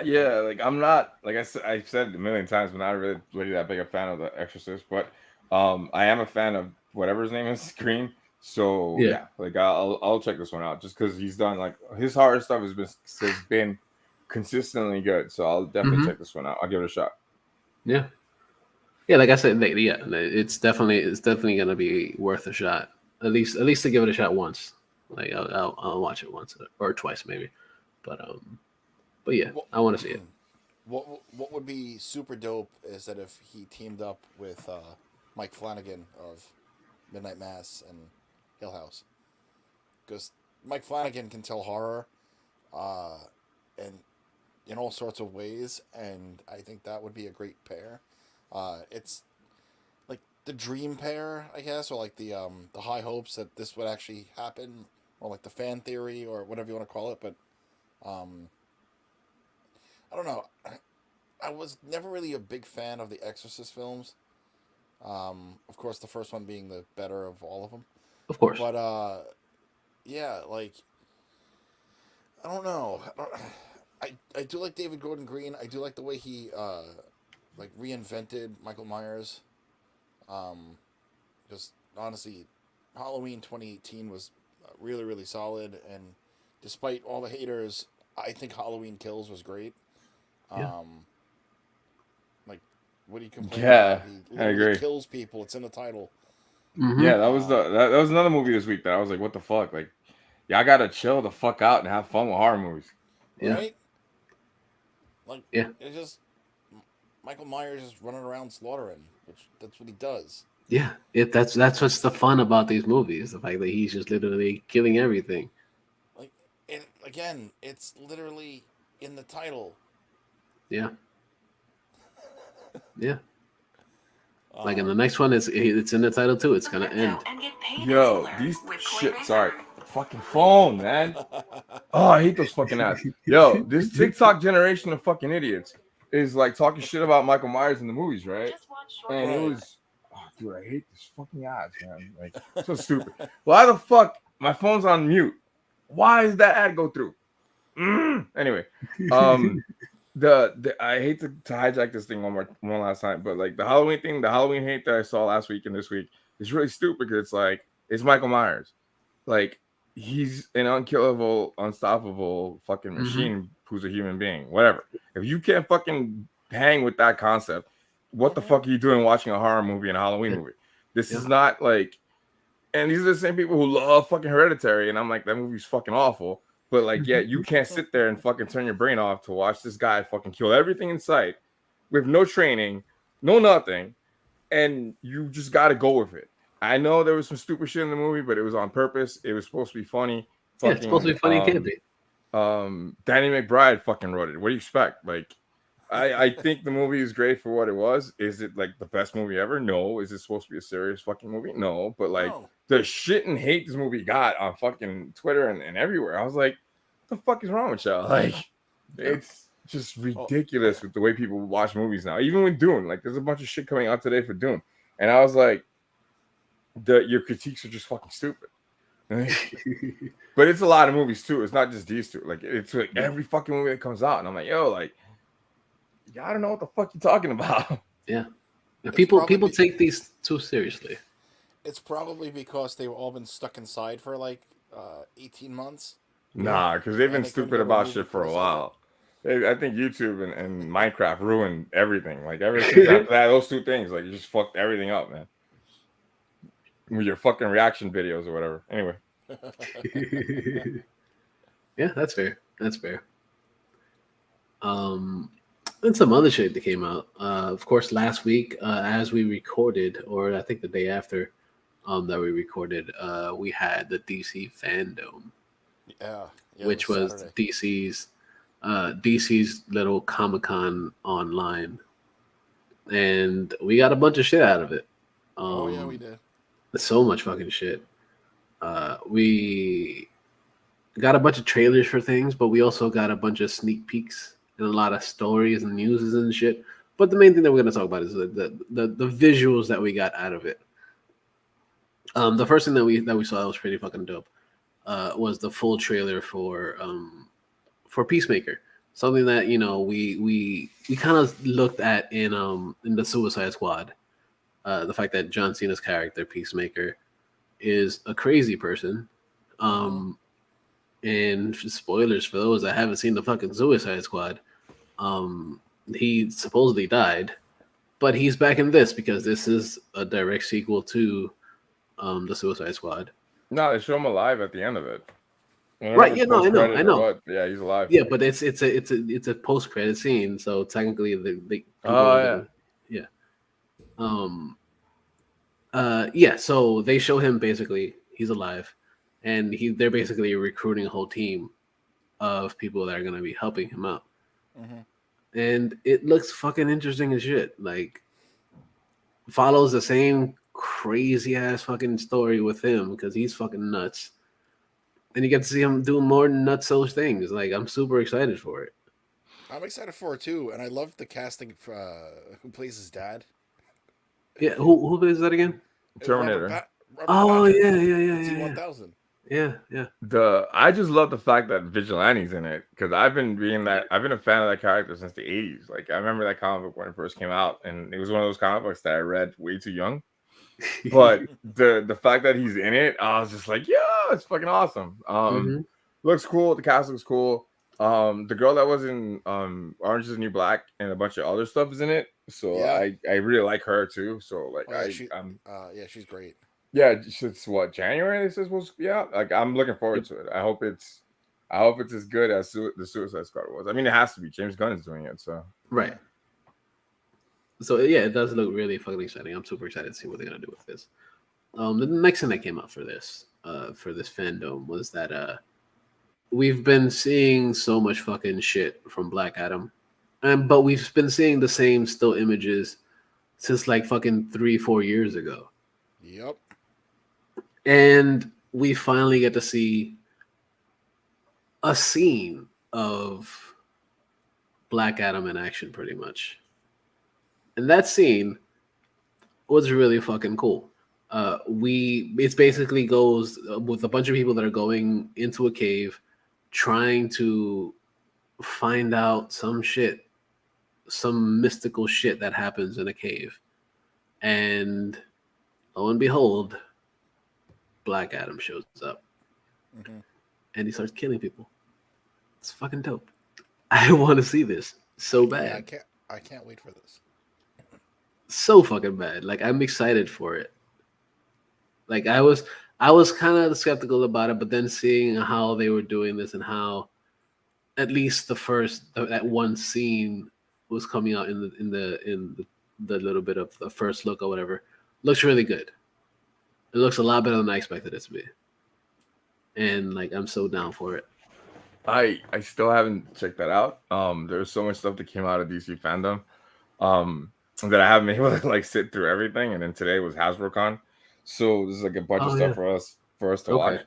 Yeah, like I'm not, like I've said a million times, I'm not really that big a fan of The Exorcist, but I am a fan of whatever his name is, Green. So yeah, like I'll check this one out just because he's done like his horror stuff has been consistently good. So I'll definitely check this one out. I'll give it a shot. Yeah, like I said, yeah, it's definitely gonna be worth a shot. At least to give it a shot once. Like I'll watch it once or twice maybe, but yeah, I want to see it. What would be super dope is that if he teamed up with Mike Flanagan of Midnight Mass and Hill House, because Mike Flanagan can tell horror, and in all sorts of ways, and I think that would be a great pair. It's like the dream pair, I guess, or like the high hopes that this would actually happen, or like the fan theory, or whatever you want to call it. But I don't know. I was never really a big fan of the Exorcist films. Of course, the first one being the better of all of them. Of course. But yeah, like I don't know. I do like David Gordon Green. I do like the way he like reinvented Michael Myers. Just honestly, Halloween 2018 was really, really solid, and despite all the haters, I think Halloween Kills was great. Like, what do you complain about? He I agree. Kills people. It's in the title. Mm-hmm. Yeah, that was that was another movie this week that I was like, what the fuck? Like, y'all gotta chill the fuck out and have fun with horror movies. Right? Like, it's just Michael Myers is running around slaughtering, which that's what he does. Yeah, that's what's the fun about these movies, the fact that he's just literally killing everything. Like, and again, it's literally in the title. Yeah. Yeah. Like in the next one, it's in the title too. It's gonna end. Yo, these shit. Sorry, fucking phone, man. Oh, I hate those fucking ads. Yo, this TikTok generation of fucking idiots is like talking shit about Michael Myers in the movies, right? And it was, oh, dude, I hate this fucking ads, man. Like, so stupid. Why the fuck my phone's on mute? Why does that ad go through? Anyway, I hate to hijack this thing one last time, but like the Halloween thing, the Halloween hate that I saw last week and this week is really stupid because it's like it's Michael Myers, like he's an unkillable, unstoppable fucking machine who's a human being. Whatever. If you can't fucking hang with that concept, what the fuck are you doing watching a horror movie and a Halloween movie? This is not like, and these are the same people who love fucking Hereditary, and I'm like, that movie's fucking awful. But like, yeah, you can't sit there and fucking turn your brain off to watch this guy fucking kill everything in sight with no training, no nothing, and you just got to go with it. I know there was some stupid shit in the movie, but it was on purpose. It was supposed to be funny. Fucking, it's supposed to be funny. It can't be. Danny McBride fucking wrote it. What do you expect? Like, I think the movie is great for what it was. Is it like the best movie ever? No. Is it supposed to be a serious fucking movie? No. But like the shit and hate this movie got on fucking Twitter and everywhere, I was like, what the fuck is wrong with y'all? Like, it's just ridiculous with the way people watch movies now. Even with Dune, like there's a bunch of shit coming out today for Dune. And I was like, your critiques are just fucking stupid. But it's a lot of movies too. It's not just these two. Like it's like every fucking movie that comes out, and I'm like, yo, like, I don't know what the fuck you're talking about. Yeah, people take these too seriously. It's probably because they've all been stuck inside for like 18 months. Nah, because they've been stupid about shit for a while. I think YouTube and Minecraft ruined everything. Like ever since after that, those two things, like you just fucked everything up, man. With your fucking reaction videos or whatever. Anyway. Yeah, that's fair. That's fair. And some other shit that came out. Of course, last week, as we recorded, or I think the day after that we recorded, we had the DC Fandom. Yeah, which was Saturday. DC's little Comic-Con online. And we got a bunch of shit out of it. We did. So much fucking shit. We got a bunch of trailers for things, but we also got a bunch of sneak peeks and a lot of stories and news and shit. But the main thing that we're going to talk about is the visuals that we got out of it. The first thing that we saw that was pretty fucking dope was the full trailer for Peacemaker. Something that, you know, we kind of looked at in the Suicide Squad. The fact that John Cena's character, Peacemaker, is a crazy person. And spoilers for those that haven't seen the fucking Suicide Squad. He supposedly died, but he's back in this because this is a direct sequel to the Suicide Squad. No, they show him alive at the end of it. Right? Yeah, no, I know. Yeah, he's alive. Yeah, but it's a post credit scene, so technically so they show him basically he's alive, and they're basically recruiting a whole team of people that are gonna be helping him out. And it looks fucking interesting as shit. Like, follows the same crazy ass fucking story with him because he's fucking nuts. And you get to see him do more nutso things. Like, I'm super excited for it. I'm excited for it too, and I love the casting who plays his dad. Yeah, who plays that again? Terminator. Robert yeah. T-1000. Yeah. I just love the fact that Vigilante's in it because I've been a fan of that character since the 80s. Like, I remember that comic book when it first came out, and it was one of those comic books that I read way too young. But the fact that he's in it, I was just like, yeah, it's fucking awesome. Looks cool. The cast looks cool. The girl that was in Orange is the New Black and a bunch of other stuff is in it. So I really like her too. So like she's great. Yeah, it's what, January this is supposed to be out. Like, I'm looking forward to it. I hope it's as good as the Suicide Squad was. I mean, it has to be. James Gunn is doing it, so right. So yeah, it does look really fucking exciting. I'm super excited to see what they're gonna do with this. The next thing that came out for this fandom was that we've been seeing so much fucking shit from Black Adam, but we've been seeing the same still images since like fucking 3-4 years ago. Yep. And we finally get to see a scene of Black Adam in action, pretty much. And that scene was really fucking cool. It basically goes with a bunch of people that are going into a cave, trying to find out some mystical shit that happens in a cave. And lo and behold, Black Adam shows up. And he starts killing people. It's fucking dope. I want to see this so bad. Yeah, I can't wait for this. So fucking bad. Like, I'm excited for it. Like, I was kind of skeptical about it, but then seeing how they were doing this and how at least that one scene was coming out in the little bit of the first look or whatever, looks really good. It looks a lot better than I expected it to be. And like, I'm so down for it. I still haven't checked that out. There's so much stuff that came out of DC fandom, that I haven't been able to like sit through everything. And then today was HasbroCon, so there's like a bunch of stuff for us to watch.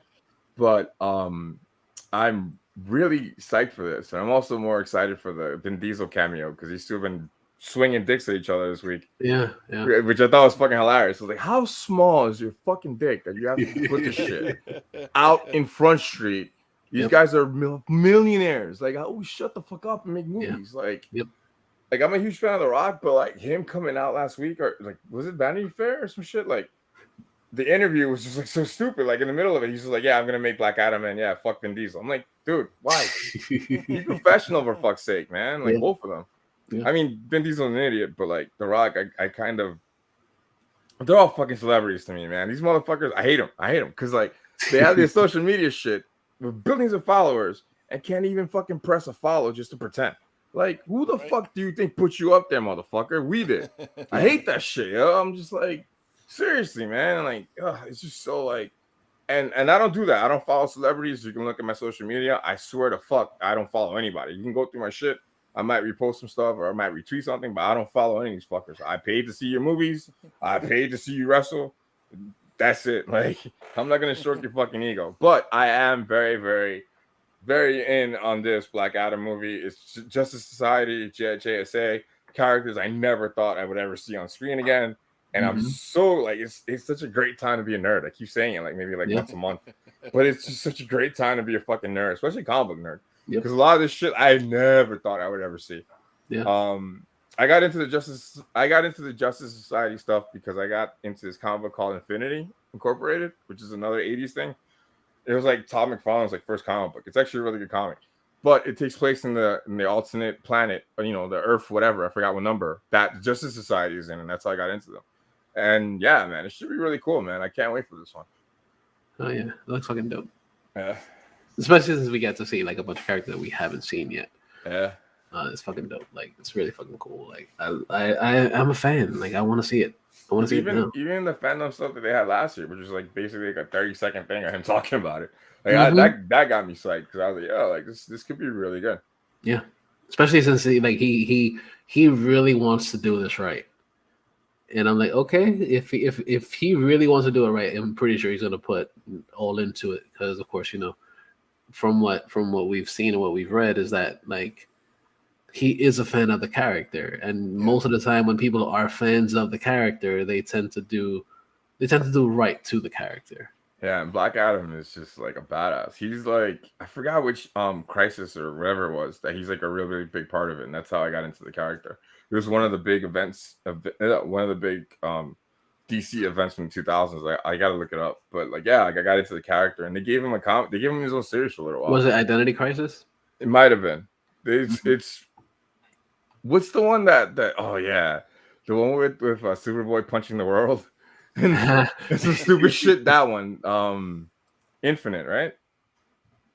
But I'm really psyched for this, and I'm also more excited for the Vin Diesel cameo because he's still been swinging dicks at each other this week. Yeah. Which I thought was fucking hilarious. I was like, how small is your fucking dick that you have to put this shit out in Front Street? These guys are millionaires. Like, oh, shut the fuck up and make movies. Like, I'm a huge fan of The Rock, but like him coming out last week, or like, was it Vanity Fair or some shit? Like, the interview was just like so stupid. Like in the middle of it, he's just like, "Yeah, I'm gonna make Black Adam, and yeah, fuck Vin Diesel." I'm like, dude, why? Be professional for fuck's sake, man. Like both of them. I mean, Vin Diesel's an idiot, but like The Rock, I kind of, they're all fucking celebrities to me, man. These motherfuckers, I hate them because like they have this social media shit with billions of followers and can't even fucking press a follow just to pretend. Like, who the fuck do you think put you up there, motherfucker? We did. I hate that shit, yo. I'm just like, seriously, man. Like, it's just so like, and I don't do that. I don't follow celebrities. You can look at my social media. I swear to fuck, I don't follow anybody. You can go through my shit. I might repost some stuff or I might retweet something, but I don't follow any of these fuckers. I paid to see your movies. I paid to see you wrestle. That's it. Like, I'm not gonna stroke your fucking ego, but I am very, very, very in on this Black Adam movie. It's Justice Society, JSA characters I never thought I would ever see on screen again. And I'm so like, it's such a great time to be a nerd. I keep saying it like maybe like once a month, but it's just such a great time to be a fucking nerd, especially comic book nerd. Because a lot of this shit I never thought I would ever see. I got into the Justice Society stuff because I got into this comic book called Infinity Incorporated, which is another 80s thing. It was like Todd McFarlane's like first comic book. It's actually a really good comic, but it takes place in the alternate planet, you know, the Earth, whatever. I forgot what number that Justice Society is in, and that's how I got into them. And yeah, man, it should be really cool, man. I can't wait for this one. Oh yeah, it looks fucking dope. Yeah. Especially since we get to see like a bunch of characters that we haven't seen yet. Yeah. It's fucking dope. Like it's really fucking cool. Like I'm a fan. Like I want to see it. I want to see it now. Even the fandom stuff that they had last year, which was like basically like a 30-second thing of him talking about it. Like that got me psyched because I was like, oh, like this could be really good. Yeah. Especially since he really wants to do this right. And I'm like, okay, if he really wants to do it right, I'm pretty sure he's gonna put all into it because, of course, you know, from what we've seen and what we've read is that like he is a fan of the character, and most of the time when people are fans of the character, they tend to do right to the character. Yeah, and Black Adam is just like a badass. He's like, I forgot which crisis or whatever it was that he's like a really big part of it, and that's how I got into the character. It was one of the big events, one of the big DC events from the 2000s. I got to look it up, but like, yeah, like I got into the character, and they gave him they gave him his own series for a little while. Was it Identity Crisis? It might have been. It's what's the one that oh yeah, the one with Superboy punching the world and some stupid shit. That one, Infinite, right?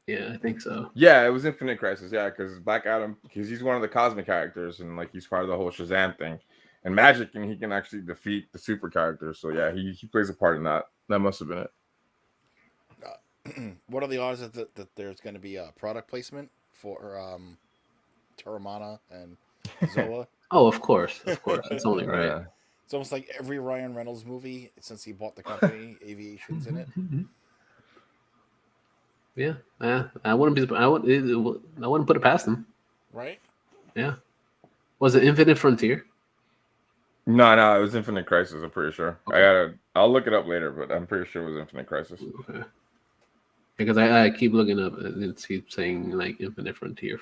Yeah, I think so. Yeah, it was Infinite Crisis. Yeah, because Black Adam, because he's one of the cosmic characters, and like he's part of the whole Shazam thing, and magic, and he can actually defeat the super characters. So yeah, he plays a part in that. That must have been it. What are the odds that there's going to be a product placement for Terramana and Zoa? Oh, of course, it's only right. Yeah. It's almost like every Ryan Reynolds movie since he bought the company. Aviation's in it. Yeah, I wouldn't put it past him. Right? Yeah. Was it Infinite Frontier? No, it was Infinite Crisis. I'm pretty sure. Okay. I'll look it up later, but I'm pretty sure it was Infinite Crisis. Okay. Because I keep looking up and it keeps saying like Infinite Frontier,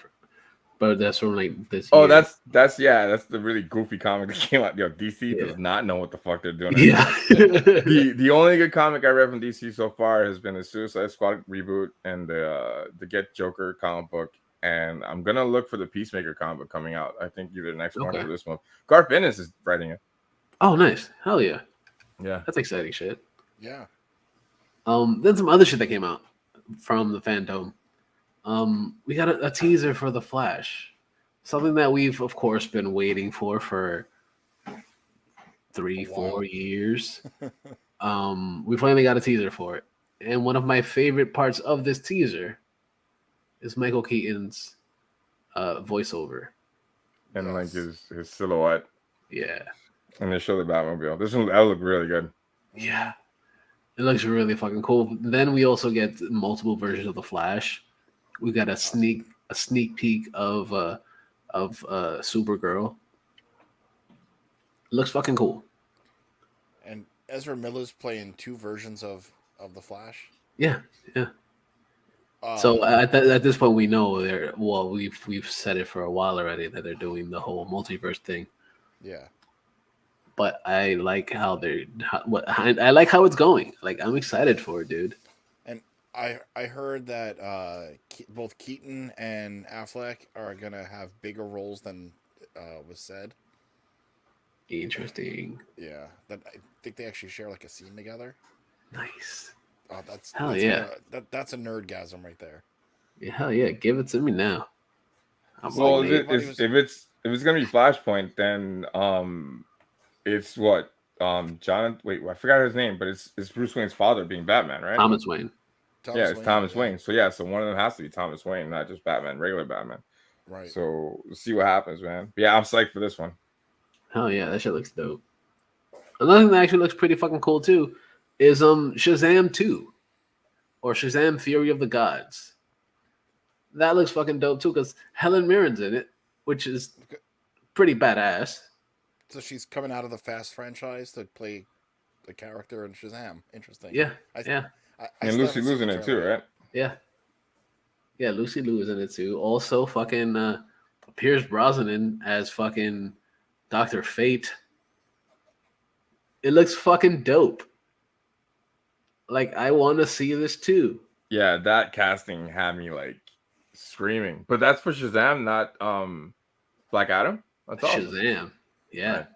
but that's from like this. Oh, year. that's the really goofy comic that came out. Yo, DC does not know what the fuck they're doing. Yeah. the only good comic I read from DC so far has been the Suicide Squad reboot and the Get Joker comic book. And I'm gonna look for the Peacemaker comic book coming out. I think either next month or this month. Garth Ennis is writing it. Oh, nice! Hell yeah! Yeah, that's exciting shit. Yeah. Then some other shit that came out from the fandom. We got a teaser for The Flash, something that we've of course been waiting for 3-4 years. We finally got a teaser for it, and one of my favorite parts of this teaser is Michael Keaton's voiceover. And like his silhouette. Yeah. And they show the Batmobile. That look really good. Yeah. It looks really fucking cool. Then we also get multiple versions of the Flash. We got a sneak peek of Supergirl. It looks fucking cool. And Ezra Miller's playing 2 versions of the Flash. Yeah. So at this point, we know we've said it for a while already that they're doing the whole multiverse thing. Yeah. But I like how I like how it's going. Like, I'm excited for it, dude. And I heard that both Keaton and Affleck are gonna have bigger roles than was said. Interesting. Yeah, that I think they actually share like a scene together. Nice. Oh, that's hell yeah. That's a nerdgasm right there. Yeah, hell yeah. Give it to me now. Well, if it's gonna be Flashpoint, then it's what John. Wait, I forgot his name, but it's Bruce Wayne's father being Batman, right? Thomas Wayne. It's Thomas Wayne. So so one of them has to be Thomas Wayne, not just Batman, regular Batman. Right. So we'll see what happens, man. But yeah, I'm psyched for this one. Hell yeah, that shit looks dope. Another thing that actually looks pretty fucking cool too is Shazam 2 or Shazam Fury of the Gods. That looks fucking dope too because Helen Mirren's in it, which is pretty badass. So she's coming out of the Fast franchise to play the character in Shazam. Interesting. Yeah. And Lucy Liu's in it too, right? Yeah. Yeah, Lucy Liu is in it too. Also, fucking Pierce Brosnan as fucking Dr. Fate. It looks fucking dope. Like, I want to see this too. Yeah, that casting had me like screaming. But that's for Shazam, not Black Adam. That's awesome. Shazam. Yeah. Right.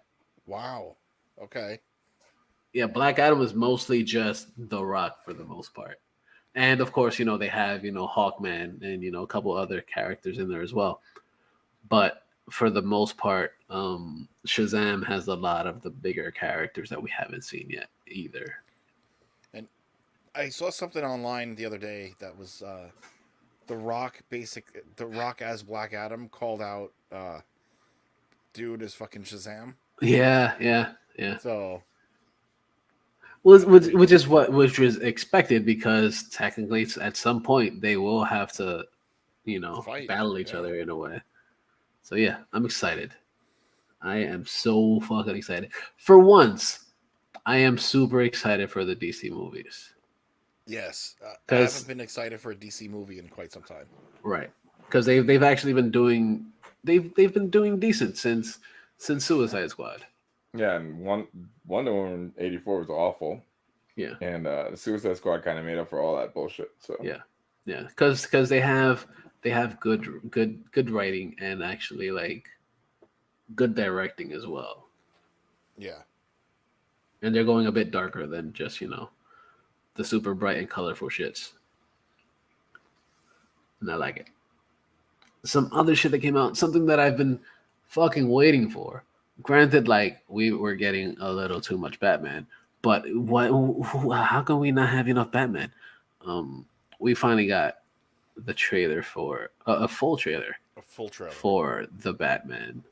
Wow. Okay. Yeah, Black Adam is mostly just The Rock for the most part. And of course, they have, Hawkman and, a couple other characters in there as well. But for the most part, Shazam has a lot of the bigger characters that we haven't seen yet either. And I saw something online the other day that was The Rock as Black Adam called out dude as fucking Shazam. Yeah. So, which was expected because technically at some point they will have to, fight, battle each other in a way. So yeah, I'm excited. I am so fucking excited. For once, I am super excited for the DC movies. Yes, I haven't been excited for a DC movie in quite some time. Right, because they've actually been doing they've been doing decent since Suicide Squad. Yeah, and Wonder Woman 84 was awful. Yeah, and the Suicide Squad kind of made up for all that bullshit. So yeah, because they have good writing and actually like good directing as well. Yeah, and they're going a bit darker than just the super bright and colorful shits. And I like it. Some other shit that came out, something that I've been fucking waiting for. Granted, like, we were getting a little too much Batman, but how can we not have enough Batman? We finally got the trailer for a full trailer for the Batman.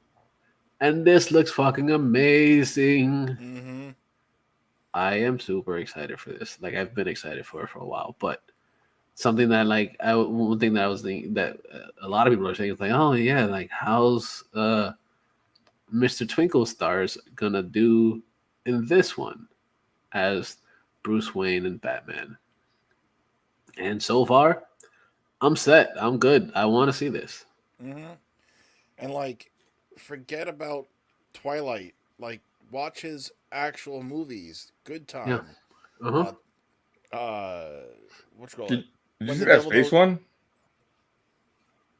And this looks fucking amazing. Mm-hmm. I am super excited for this. Like, I've been excited for it for a while, but something that one thing that I was thinking that a lot of people are saying is like, oh yeah, like how's Mr. Twinkle Stars gonna do in this one as Bruce Wayne and Batman? And so far, I'm set. I'm good. I want to see this. Mm-hmm. And like, forget about Twilight. Like, watch his actual movies. Good time. Yeah. What you call it? Did you see that space one?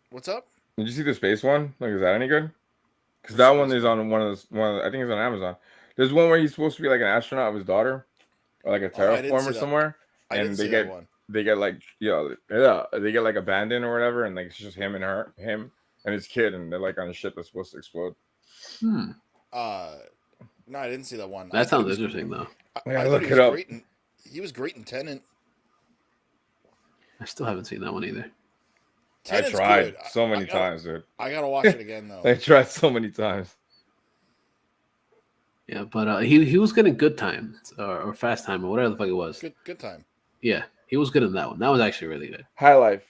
What's up? Did you see the space one? Like, is that any good? Because that one is on one of those. I think it's on Amazon. There's one where he's supposed to be like an astronaut of his daughter, or like a terraformer somewhere, and they get like they get like abandoned or whatever, and like it's just him and his kid, and they're like on a ship that's supposed to explode. No, I didn't see that one. That sounds interesting though. I look it up. He was great in Tenet. I still haven't seen that one either. I tried so many times, dude. I gotta watch it again though. I tried so many times. Yeah, but he was good in Good Time or Fast Time or whatever the fuck it was. Good Time. Yeah, he was good in that one. That was actually really good. High Life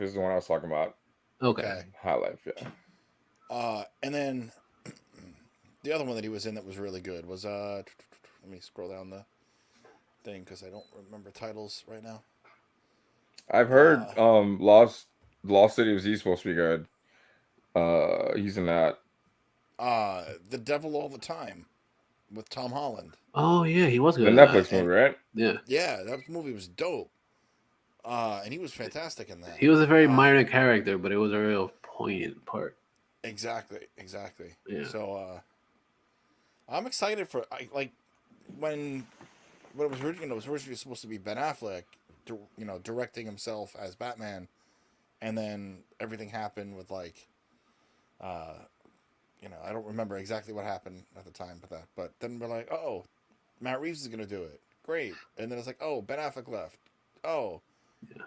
is the one I was talking about. Okay. High Life, yeah. And then the other one that he was in that was really good was let me scroll down the thing because I don't remember titles right now. I've heard Lost City of Z is supposed to be good. He's in that. The Devil All the Time with Tom Holland. Oh yeah, he was good. The Netflix movie, right? Yeah. Yeah, that movie was dope. And he was fantastic in that. He was a very minor character, but it was a real poignant part. Exactly. Yeah. So I'm excited for when it was originally supposed to be Ben Affleck, directing himself as Batman, and then everything happened with I don't remember exactly what happened at the time with that, but then we're like, oh, Matt Reeves is gonna do it, great, and then it's like, oh, Ben Affleck left, oh, yeah.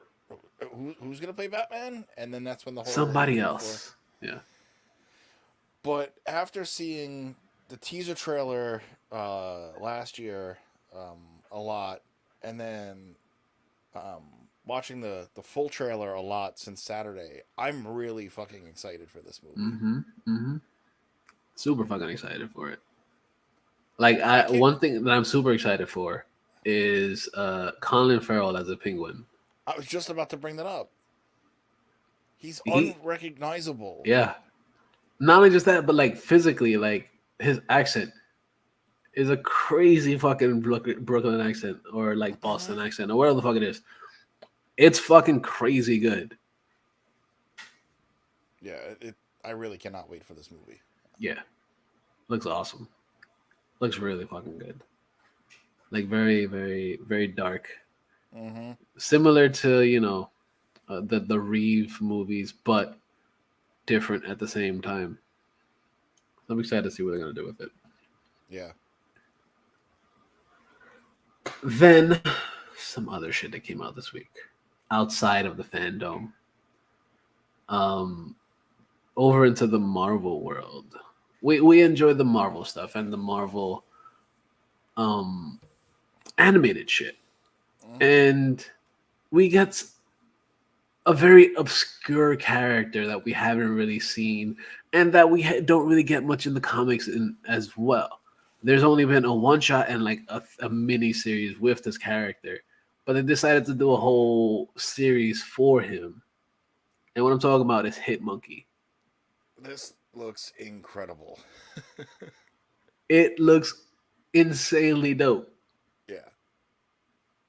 Who's gonna play Batman? And then that's when the whole somebody else, yeah. But after seeing the teaser trailer last year a lot, and then watching the full trailer a lot since Saturday, I'm really fucking excited for this movie. Super fucking excited for it. One thing that I'm super excited for is Colin Farrell as a penguin. I was just about to bring that up. He's unrecognizable. Yeah. Not only just that, but physically, his accent is a crazy fucking Brooklyn accent or Boston accent or whatever the fuck it is. It's fucking crazy good. Yeah, I really cannot wait for this movie. Yeah. Looks awesome. Looks really fucking good. Very, very, very dark. Mm-hmm. Similar to, the Reeve movies, but different at the same time. I'm excited to see what they're going to do with it. Yeah. Then some other shit that came out this week outside of the fandom. Over into the Marvel world. We enjoy the Marvel stuff and the Marvel animated shit. Mm-hmm. And we get a very obscure character that we haven't really seen and that we don't really get much in the comics as well. There's only been a one shot and a mini series with this character, but they decided to do a whole series for him. And what I'm talking about is Hitmonkey. This looks incredible. It looks insanely dope. Yeah.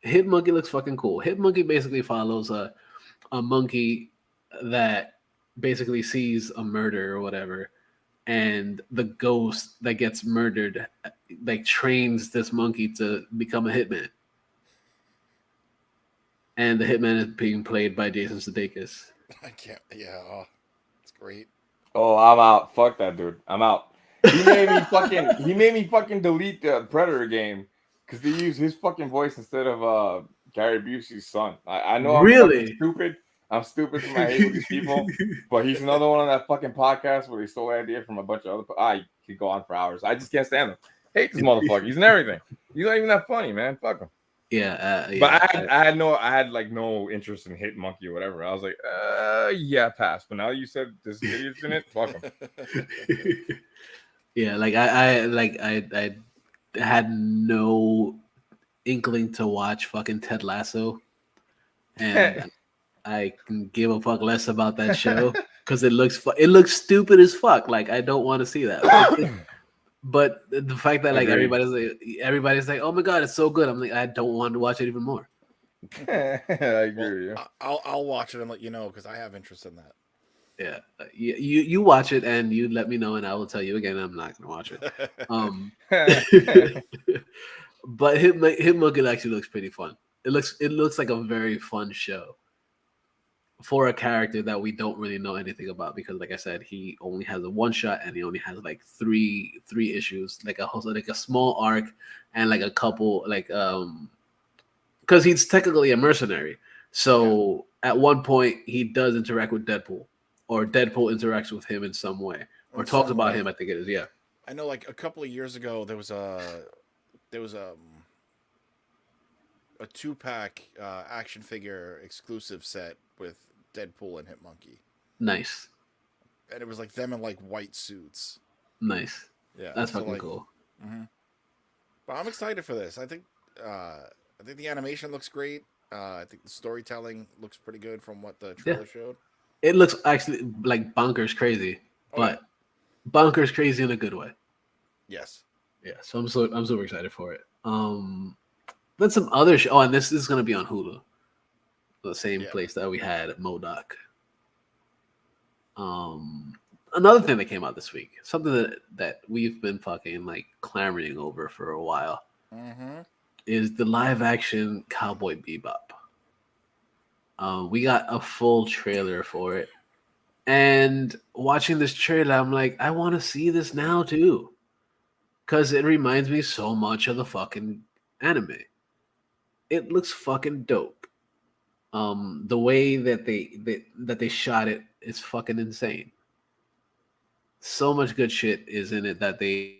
Hitmonkey looks fucking cool. Hitmonkey basically follows a monkey that basically sees a murder or whatever, and the ghost that gets murdered trains this monkey to become a hitman. And the hitman is being played by Jason Sudeikis. I can't. Yeah, it's great. Oh, I'm out. Fuck that dude. I'm out. He made me fucking delete the Predator game because they use his fucking voice instead of Gary Busey's son. I know I'm really stupid. I'm stupid for my hate with these people, but he's another one on that fucking podcast where they stole the idea from a bunch of other. I could go on for hours. I just can't stand him. Hate this motherfucker. He's in everything. He's not even that funny, man. Fuck him. Yeah, but I had no interest in Hitmonkey or whatever. I was like, yeah, pass. But now you said this idiot's in it. Fuck him. Yeah, I had no inkling to watch fucking Ted Lasso, and I can give a fuck less about that show because it looks stupid as fuck. I don't want to see that. But the fact that everybody's like, oh my god, it's so good. I'm like, I don't want to watch it even more. I agree. Well, I'll watch it and let you know because I have interest in that. Yeah, you watch it and you let me know, and I will tell you again. I'm not gonna watch it. But Hitmonkey actually looks pretty fun. It looks like a very fun show for a character that we don't really know anything about because, like I said, he only has a one shot and he only has three issues, a small arc and a couple because he's technically a mercenary. So at one point he does interact with Deadpool, or Deadpool interacts with him in some way, or talks about him. I think it is. Yeah, I know. Like a couple of years ago, there was a 2-pack action figure exclusive set with Deadpool and Hitmonkey. Nice. And it was like them in like white suits. Nice. Yeah, that's fucking cool. Mm-hmm. But I'm excited for this. I think the animation looks great. I think the storytelling looks pretty good from what the trailer showed. It looks actually like bonkers crazy, but bonkers crazy in a good way. Yes. Yeah. So I'm super excited for it. Then some other and this is gonna be on Hulu, the same place that we had MODOK. Another thing that came out this week, something that we've been fucking like clamoring over for a while, is the live action Cowboy Bebop. We got a full trailer for it, and watching this trailer, I'm like, I want to see this now too, because it reminds me so much of the fucking anime. It looks fucking dope. The way that they shot it is fucking insane. So much good shit is in it that it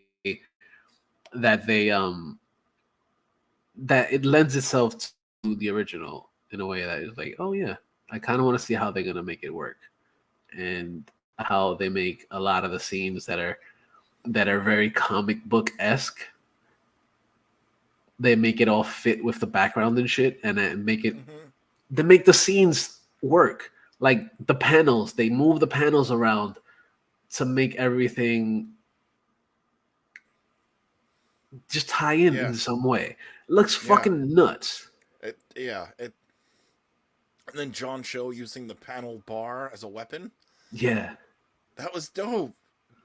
lends itself to the original in a way that is like, oh yeah, I kind of want to see how they're gonna make it work, and how they make a lot of the scenes that are very comic book esque. They make it all fit with the background and shit, and make it. They make the scenes work. Like the panels, they move the panels around to make everything just tie in some way. It looks fucking nuts. And then John Cho using the panel bar as a weapon. Yeah. That was dope.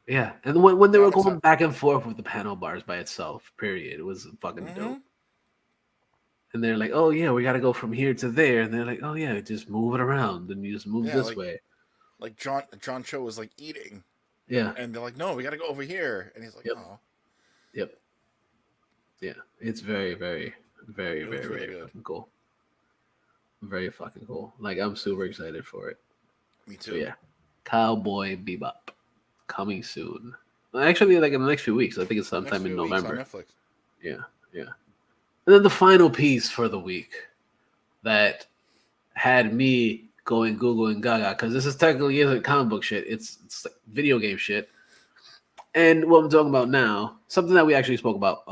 Yeah. And when they were going back and forth with the panel bars by itself, period, it was fucking dope. And they're like, oh yeah, we got to go from here to there. And they're like, oh yeah, just move it around. And you just move this way. Like John Cho was like eating. Yeah. And they're like, no, we got to go over here. And he's like, oh. Yep. Yeah. It's very, very, very, very, very really fucking cool. Very fucking cool. Like, I'm super excited for it. Me too. So, yeah. Cowboy Bebop. Coming soon. Actually, like in the next few weeks. I think it's sometime in November. On Netflix. Yeah. Yeah. And then the final piece for the week that had me going Google and Gaga, because this is technically isn't comic book shit. It's like video game shit. And what I'm talking about now, something that we actually spoke about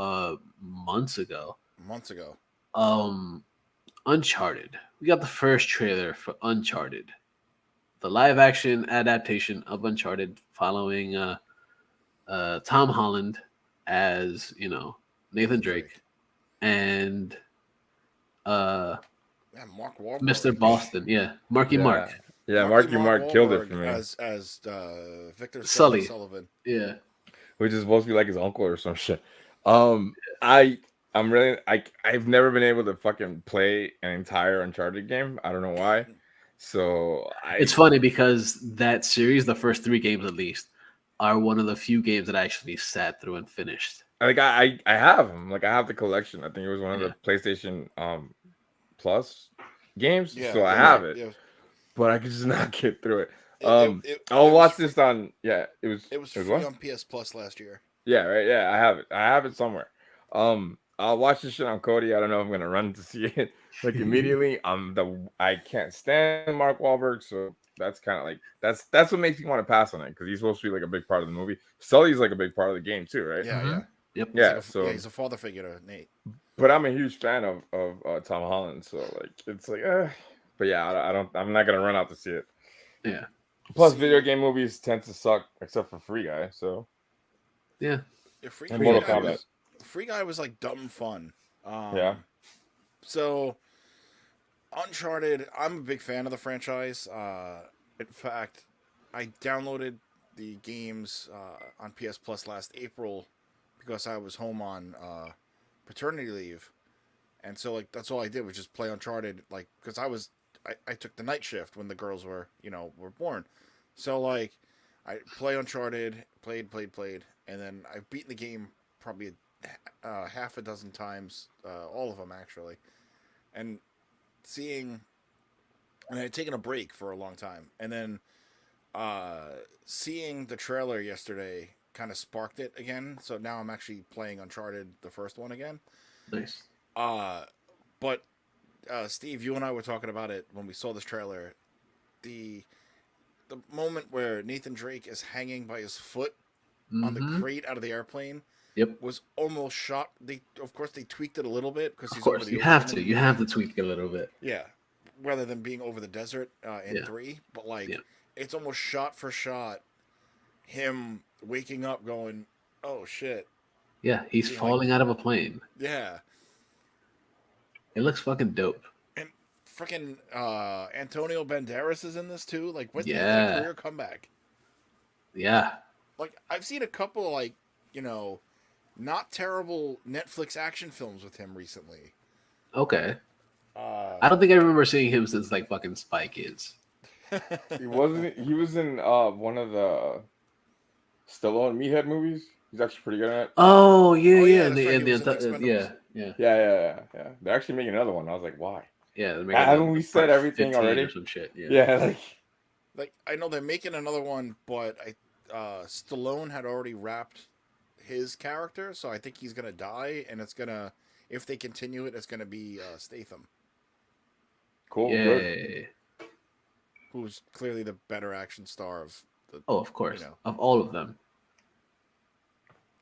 months ago. Uncharted. We got the first trailer for Uncharted, the live action adaptation of Uncharted, following Tom Holland as Nathan Drake. And Mark Wahlberg. Mr. Boston, Marky Mark. Yeah, Marky Mark killed it for me. As Victor Sully. Sullivan. Yeah. Which is supposed to be like his uncle or some shit. I've never been able to fucking play an entire Uncharted game. I don't know why. So it's funny because that series, the first 3 games at least, are one of the few games that I actually sat through and finished. Like I have them. Like I have the collection. I think it was one of the PlayStation Plus games. Yeah, so I have it. Yeah. But I could just not get through it. I'll watch this on. Yeah, it was free on PS Plus last year. Yeah, right. Yeah, I have it. I have it somewhere. I'll watch this shit on Cody. I don't know if I'm gonna run to see it like immediately. I can't stand Mark Wahlberg, so that's kind of like that's what makes me want to pass on it, because he's supposed to be like a big part of the movie. Sully's like a big part of the game too, right? Yeah, yeah. Yep. Yeah. He's a father figure to Nate. But I'm a huge fan of Tom Holland, so like it's like, but yeah, I'm not gonna run out to see it. Yeah. Plus, video game movies tend to suck, except for Free Guy. So yeah, Free Guy was like dumb fun. Yeah. So Uncharted, I'm a big fan of the franchise. In fact, I downloaded the games on PS Plus last April because I was home on paternity leave, and so like that's all I did was just play Uncharted, like because I took the night shift when the girls were born, so like I play Uncharted, played, and then I've beaten the game probably half a dozen times, all of them actually, and seeing and I had taken a break for a long time, and then seeing the trailer yesterday kind of sparked it again. So now I'm actually playing Uncharted, the first one again. Nice. But Steve, you and I were talking about it when we saw this trailer. The moment where Nathan Drake is hanging by his foot on the crate out of the airplane. Yep. Was almost shot. Of course they tweaked it a little bit because he's over the ocean. You have to tweak it a little bit. Yeah, rather than being over the desert in 3, but it's almost shot for shot him waking up going, oh shit. Yeah, he's falling out of a plane. Yeah. It looks fucking dope. And freaking Antonio Banderas is in this too. Like, what's the career comeback? Yeah. Like, I've seen a couple of, like, you know, not terrible Netflix action films with him recently. Okay. I don't think I remember seeing him since, like, fucking Spy Kids. He was in one of the Stallone Meathead movies. He's actually pretty good at it. Oh yeah. Yeah. They're actually making another one. I was like, why? Yeah, haven't we said everything already? Or some shit. Yeah, like I know they're making another one, but Stallone had already wrapped his character, so I think he's gonna die, and it's gonna, if they continue it, it's gonna be Statham. Cool. Good. Who's clearly the better action star of the. Oh, of course, of all of them.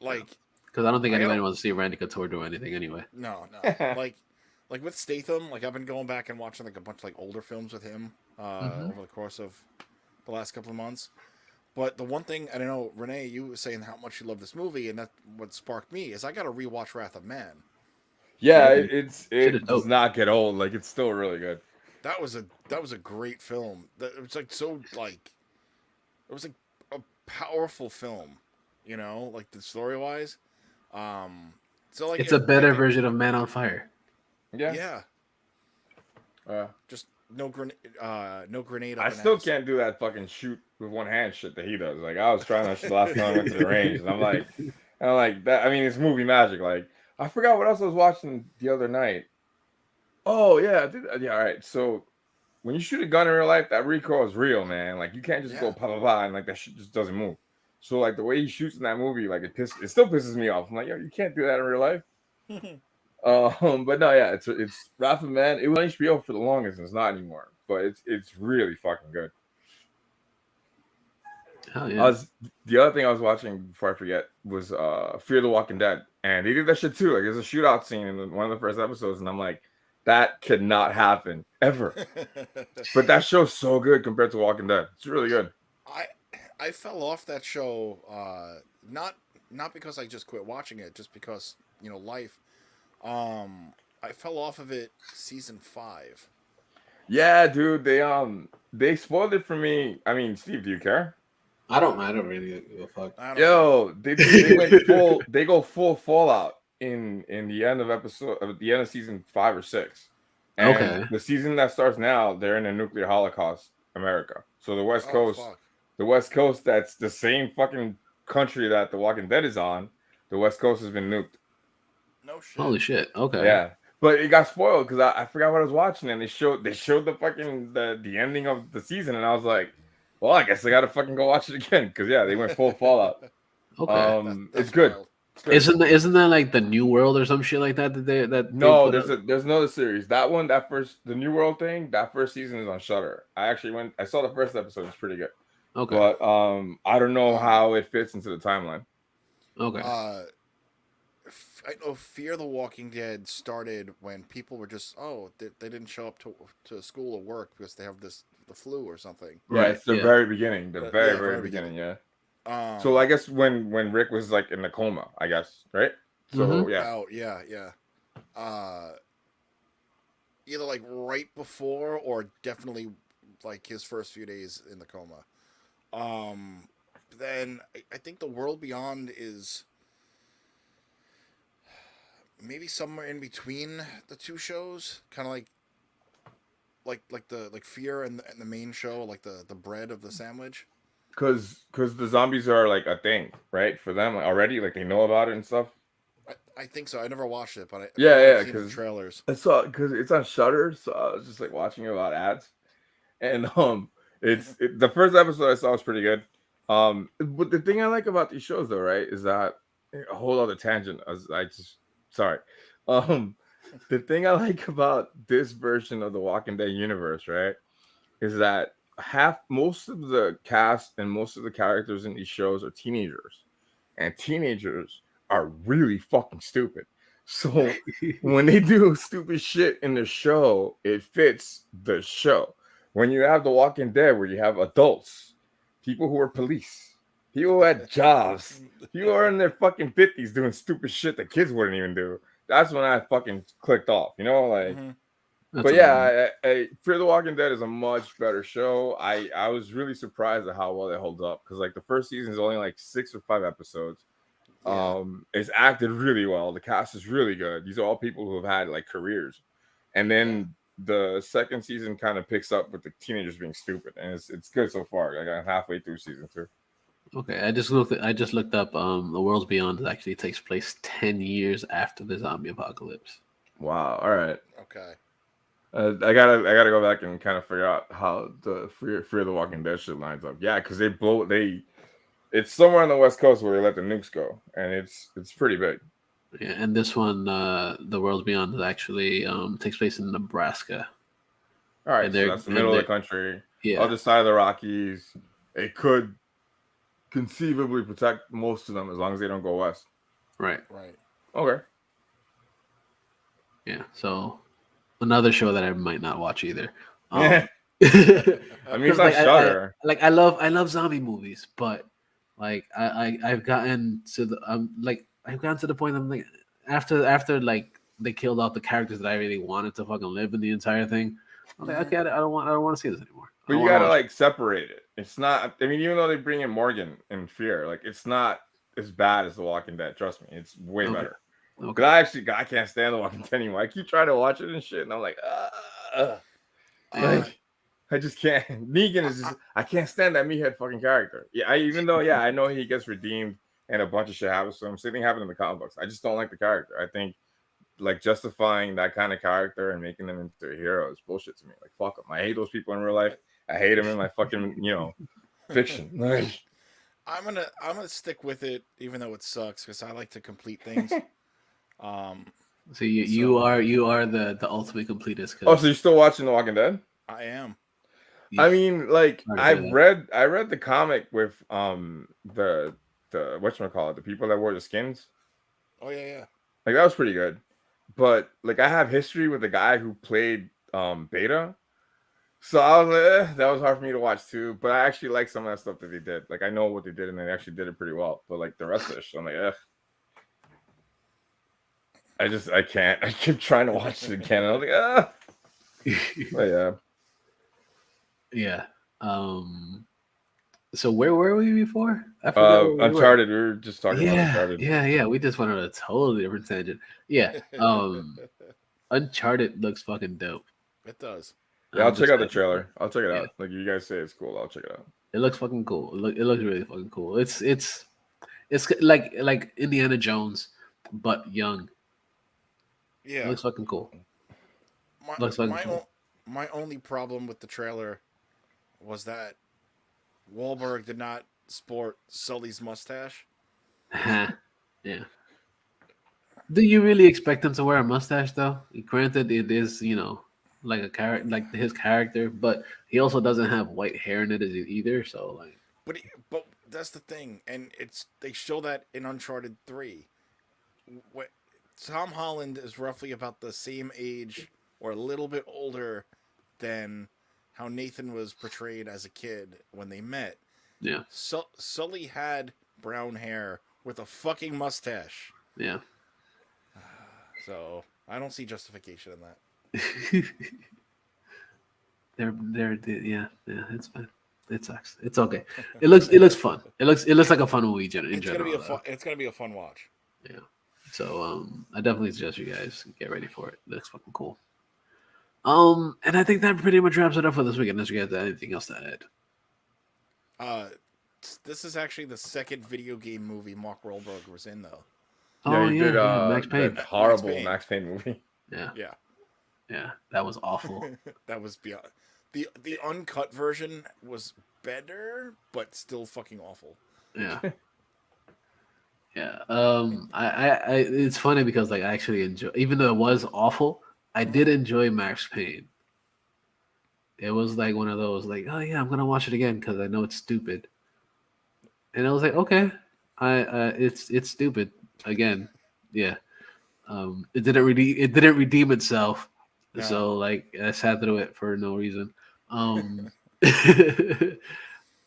Like, because I don't think anybody wants to see Randy Couture do anything anyway. No. like with Statham, like I've been going back and watching like a bunch of like older films with him over the course of the last couple of months. But the one thing, I don't know, Renee, you were saying how much you love this movie, and that's what sparked me, is I got to rewatch Wrath of Man. Yeah, it does not get old. Like, it's still really good. That was a great film. It was like so like, it was like a powerful film, you know, like the story wise. So like it's a better version of Man on Fire. Yeah. Just no grenade. I still can't do that fucking shoot with one hand shit that he does. Like, I was trying that shit last time I went to the range, and I'm like that. I mean, it's movie magic. Like, I forgot what else I was watching the other night. Oh yeah, all right. So when you shoot a gun in real life, that recoil is real, man. Like, you can't just go pa pa pa and like that shit just doesn't move. So like the way he shoots in that movie, like it still pisses me off. I'm like, yo, you can't do that in real life. But no, yeah, it's Wrath of Man. It was on HBO for the longest, and it's not anymore. But it's really fucking good. Hell yeah. The other thing I was watching before I forget was Fear the Walking Dead, and they did that shit too. Like, there's a shootout scene in one of the first episodes, and I'm like, that could not happen ever. But that show's so good compared to Walking Dead. It's really good. I fell off that show, not because I just quit watching it, just because, you know, life. I fell off of it season 5. Yeah, dude, they spoiled it for me. I mean, Steve, do you care? I don't really give a fuck. Yo, they went full. They go full Fallout in the end of season 5 or 6. And the season that starts now, they're in a nuclear holocaust, America. So the West Coast. Fuck. The West Coast, that's the same fucking country that The Walking Dead is on. The West Coast has been nuked. No shit. Holy shit. Okay. Yeah. But it got spoiled because I forgot what I was watching, and they showed the fucking the ending of the season, and I was like, well, I guess I gotta fucking go watch it again. Because they went full Fallout. Okay. It's good. Isn't that like the New World or some shit like that? There's another series. The New World thing, that first season is on Shudder. I saw the first episode. It's pretty good. Okay. But I don't know how it fits into the timeline. Okay. I know Fear the Walking Dead started when people were just they didn't show up to school or work because they have the flu or something. Yeah, it's the very beginning. The very beginning, yeah. So I guess when Rick was like in the coma, I guess, right? So yeah. Oh yeah. Either like right before or definitely like his first few days in the coma. Then I think The World Beyond is maybe somewhere in between the two shows, kind of like the Fear and the main show, like the bread of the sandwich. Because the zombies are like a thing, right? For them already, like they know about it and stuff. I think so. I never watched it, but because trailers. I saw because it's on Shudder, so I was just like watching about ads. And the first episode I saw was pretty good. But the thing I like about these shows, though, right, is that a whole other tangent. Sorry. The thing I like about this version of the Walking Dead universe, right, is that most of the cast and most of the characters in these shows are teenagers, and teenagers are really fucking stupid. So when they do stupid shit in the show, it fits the show. When you have The Walking Dead, where you have adults, people who are police, people who had jobs, people who are in their fucking 50s doing stupid shit that kids wouldn't even do. That's when I fucking clicked off, you know, like. But yeah, Fear the Walking Dead is a much better show. I was really surprised at how well it holds up, because like the first season is only like 6 or 5 episodes. It's acted really well. The cast is really good. These are all people who have had like careers, and then the second season kind of picks up with the teenagers being stupid, and it's good so far. Like I'm halfway through season 2. Okay, I just looked up. The Worlds Beyond actually takes place 10 years after the zombie apocalypse. Wow. All right. Okay. I gotta go back and kind of figure out how the Fear the Walking Dead shit lines up. Yeah, because it's somewhere on the West Coast where they let the nukes go, and it's pretty big. Yeah, and this one, The Worlds Beyond, actually takes place in Nebraska. All right, so that's the middle of the country. Other side of the Rockies. It could conceivably protect most of them as long as they don't go west. Right. Okay. Yeah. So another show that I might not watch either. I mean, it's like Shudder. I love zombie movies, but like I've gotten to the point I'm like after like they killed off the characters that I really wanted to fucking live in the entire thing. I'm like, okay, I don't want to see this anymore. But you gotta like separate it. It's not. I mean, even though they bring in Morgan in Fear, like it's not as bad as The Walking Dead. Trust me, it's way better. Okay. But I can't stand The Walking Dead anymore. I keep trying to watch it and shit, and I'm like, I just can't. Negan is just, I can't stand that meathead fucking character. Yeah, I know he gets redeemed and a bunch of shit happens to him. Same thing happened in the comic books. I just don't like the character. I think like justifying that kind of character and making them into a hero is bullshit to me. Like fuck them. I hate those people in real life. I hate them in my fucking fiction. Like, I'm gonna stick with it even though it sucks because I like to complete things. So you are the ultimate completist. Oh, so you're still watching The Walking Dead? I am. I mean, like I read the comic with the whatchamacallit, the people that wore the skins. Oh yeah. Like that was pretty good. But like I have history with the guy who played Beta. So I was like, that was hard for me to watch too. But I actually like some of that stuff that they did. Like I know what they did and they actually did it pretty well. But like the rest of it, I'm like, ugh. I can't. I keep trying to watch it again. I was like, ah. But yeah. Yeah. So where were we before? I forgot Uncharted. We were just talking about Uncharted. Yeah. We just went on a totally different tangent. Yeah. Uncharted looks fucking dope. It does. Yeah, I'll check out the trailer. I'll check it out. Like you guys say it's cool. I'll check it out. It looks fucking cool. It looks really fucking cool. It's like Indiana Jones, but young. Yeah. It looks fucking cool. My only problem with the trailer was that Wahlberg did not sport Sully's mustache. Yeah. Do you really expect him to wear a mustache though? Granted, it is, like a character, like his character, but he also doesn't have white hair in it either. So like, but that's the thing, and they show that in Uncharted 3. Tom Holland is roughly about the same age or a little bit older than how Nathan was portrayed as a kid when they met. Yeah. So Sully had brown hair with a fucking mustache. Yeah. So I don't see justification in that. Yeah, it's fine. It sucks. It's okay. It looks fun. It looks like a fun movie in general. It's gonna be a fun watch. Yeah. So I definitely suggest you guys get ready for it. It looks fucking cool. And I think that pretty much wraps it up for this week. Unless you guys have anything else to add. This is actually the second video game movie Mark Wahlberg was in, though. Yeah, he did Max Payne. That horrible Max Payne movie. Yeah, that was awful. That was beyond. The uncut version was better, but still fucking awful. Yeah. Yeah. I it's funny because like I actually enjoy, even though it was awful, I did enjoy Max Payne. It was like one of those like, oh yeah, I'm gonna watch it again because I know it's stupid. And I was like, okay, it's stupid again. Yeah. It didn't redeem itself. No. So like I sat through it for no reason.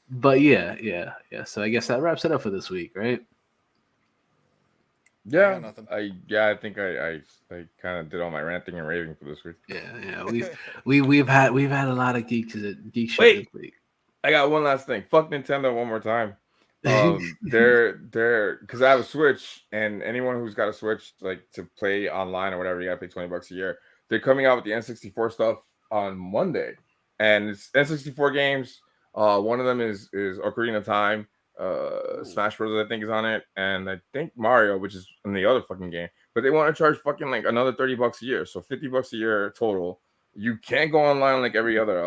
But yeah. So I guess that wraps it up for this week, right? Yeah, nothing. I think I kind of did all my ranting and raving for this week. Yeah. We've had a lot of geek shit this week. I got one last thing. Fuck Nintendo one more time. They're because I have a Switch, and anyone who's got a Switch like to play online or whatever, you gotta pay $20 a year. They're coming out with the N64 stuff on Monday, and it's N64 games. One of them is Ocarina of Time. Smash Bros. I think is on it, and I think Mario, which is in the other fucking game. But they want to charge fucking like another $30 a year, so $50 a year total. You can't go online like every other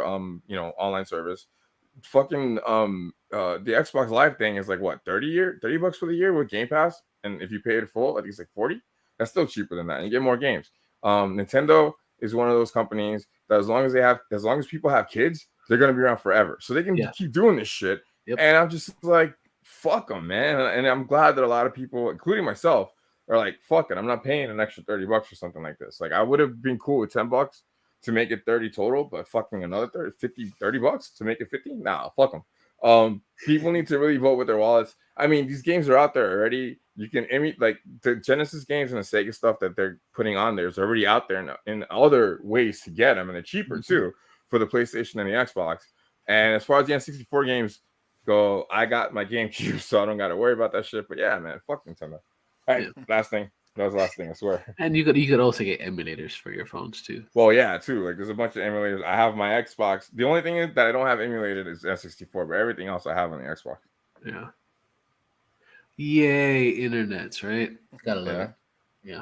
online service. Fucking the Xbox Live thing is like what, $30 for the year with Game Pass, and if you pay it full, I think it's like 40. That's still cheaper than that, and you get more games. Nintendo is one of those companies that as long as people have kids, they're gonna be around forever, so they can keep doing this shit. Yep. And I'm just like, fuck them, man. And I'm glad that a lot of people, including myself, are like, fuck it, I'm not paying an extra $30 for something like this. Like, I would have been cool with $10 to make it 30 total, but fucking another $30 to make it 50. Nah, fuck them. People need to really vote with their wallets. I mean, these games are out there already. You can like the Genesis games and the Sega stuff that they're putting on there is already out there in other ways to get them, and they're cheaper too for the PlayStation and the Xbox. And as far as the N64 games go, I got my GameCube, so I don't got to worry about that shit. But yeah, man, fuck Nintendo. All right, last thing. That was the last thing, I swear. And you could also get emulators for your phones too. Well, yeah, too. Like there's a bunch of emulators. I have my Xbox. The only thing that I don't have emulated is N64, but everything else I have on the Xbox. Yeah. Yay, internets, right? Gotta love it. Yeah.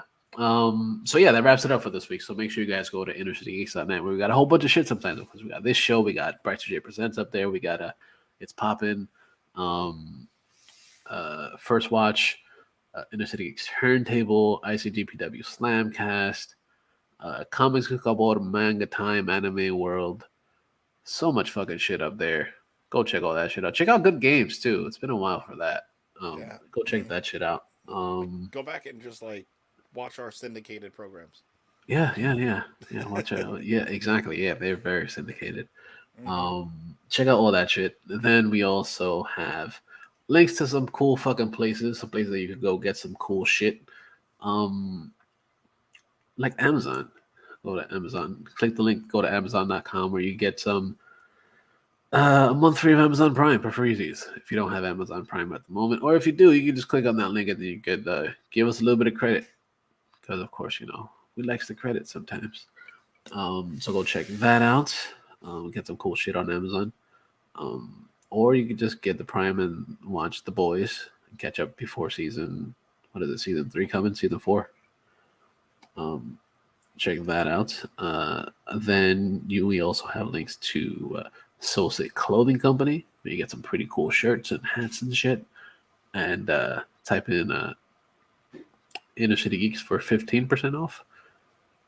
So yeah, that wraps it up for this week. So make sure you guys go to InnerCityGeeks.net where we got a whole bunch of shit sometimes, because we got this show, we got Bright J Presents up there, we got It's Poppin', First Watch, Inner City Geeks Turntable, ICGPW Slamcast, Comics Cupboard, Manga Time, Anime World. So much fucking shit up there. Go check all that shit out. Check out Good Games too. It's been a while for that. Go check that shit out. Go back and just like watch our syndicated programs. Yeah. Watch out. Yeah, exactly. Yeah, they're very syndicated. Check out all that shit. Then we also have links to some cool fucking places, some places that you can go get some cool shit. Like Amazon. Go to Amazon. Click the link, go to Amazon.com where you get some a month free of Amazon Prime for freezies if you don't have Amazon Prime at the moment. Or if you do, you can just click on that link and then you could give us a little bit of credit. Because of course, we like the credit sometimes. So go check that out. Get some cool shit on Amazon. Or you could just get the Prime and watch The Boys and catch up before season 3 coming, season 4. Check that out. Then we also have links to Soul Sick Clothing Company, where you get some pretty cool shirts and hats and shit. And type in Inner City Geeks for 15% off.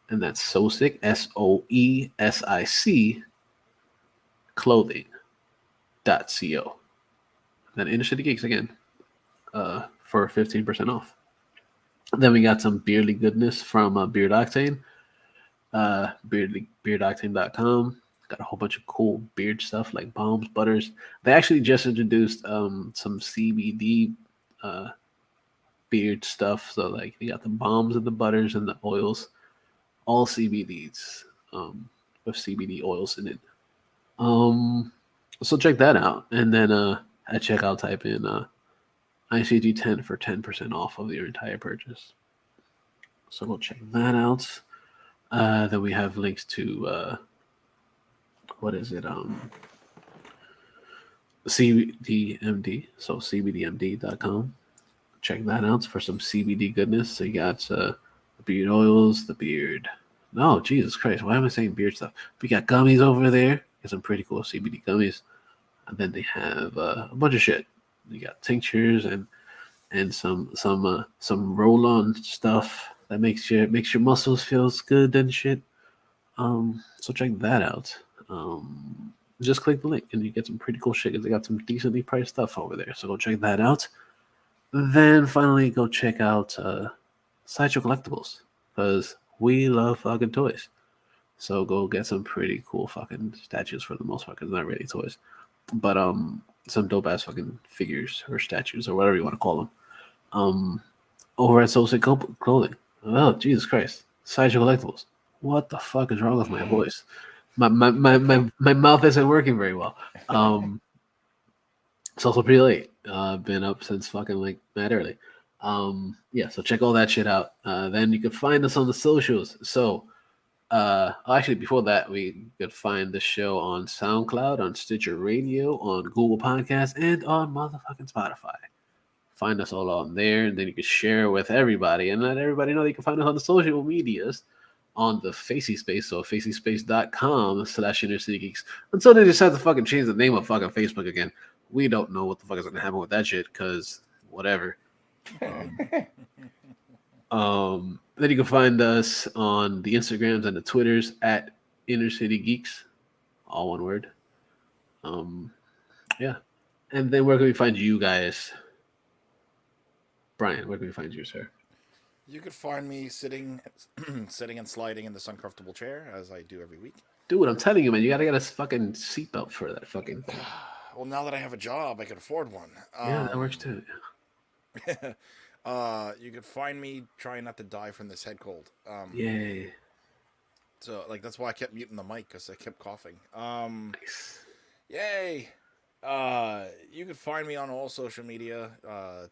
And that's Soulsick, SOESIC clothing.co. Then Inner City Geeks again for 15% off. Then we got some beardly goodness from Beard Octane. Beardoctane.com. Got a whole bunch of cool beard stuff like balms, butters. They actually just introduced some CBD beard stuff. So like you got the balms and the butters and the oils, all CBDs with CBD oils in it. So check that out. And then at checkout type in ICG10 for 10% off of your entire purchase. So go check that out. Then we have links to what is it? cbdMD. So cbdMD.com. Check that out for some CBD goodness. So you got the beard oils, the beard No, Jesus Christ. Why am I saying beard stuff? We got gummies over there. Got some pretty cool CBD gummies. And then they have a bunch of shit. They got tinctures and some roll on stuff that makes your muscles feels good and shit. So check that out. Just click the link and you get some pretty cool shit because they got some decently priced stuff over there. So go check that out. Then finally go check out Sideshow Collectibles because we love fucking toys. So go get some pretty cool fucking statues for the most part because they're not really toys, but some dope ass fucking figures or statues or whatever you want to call them. Over at Soul Sick Clothing. Oh Jesus Christ! Sideshow Collectibles. What the fuck is wrong with my voice? My mouth isn't working very well. It's also pretty late. Been up since fucking like mad early. Yeah, so check all that shit out. Then you can find us on the socials. So actually before that, we could find the show on SoundCloud, on Stitcher Radio, on Google Podcasts, and on motherfucking Spotify. Find us all on there, and then you can share with everybody and let everybody know that you can find us on the social medias on the Facey Space, so facyspace.com/InnerCityGeeks. Until they decide to fucking change the name of fucking Facebook again. We don't know what the fuck is gonna happen with that shit, because whatever. Then you can find us on the Instagrams and the Twitters at InnerCityGeeks, all one word. Yeah. And then where can we find you guys? Brian, where can we find you, sir? You could find me sitting and sliding in this uncomfortable chair as I do every week. Dude, I'm telling you, man, you gotta get a fucking seatbelt for that fucking thing. Well, now that I have a job, I can afford one. Yeah, that works too. You could find me trying not to die from this head cold. Yay. So, like, that's why I kept muting the mic, because I kept coughing. Nice. Yay! You can find me on all social media.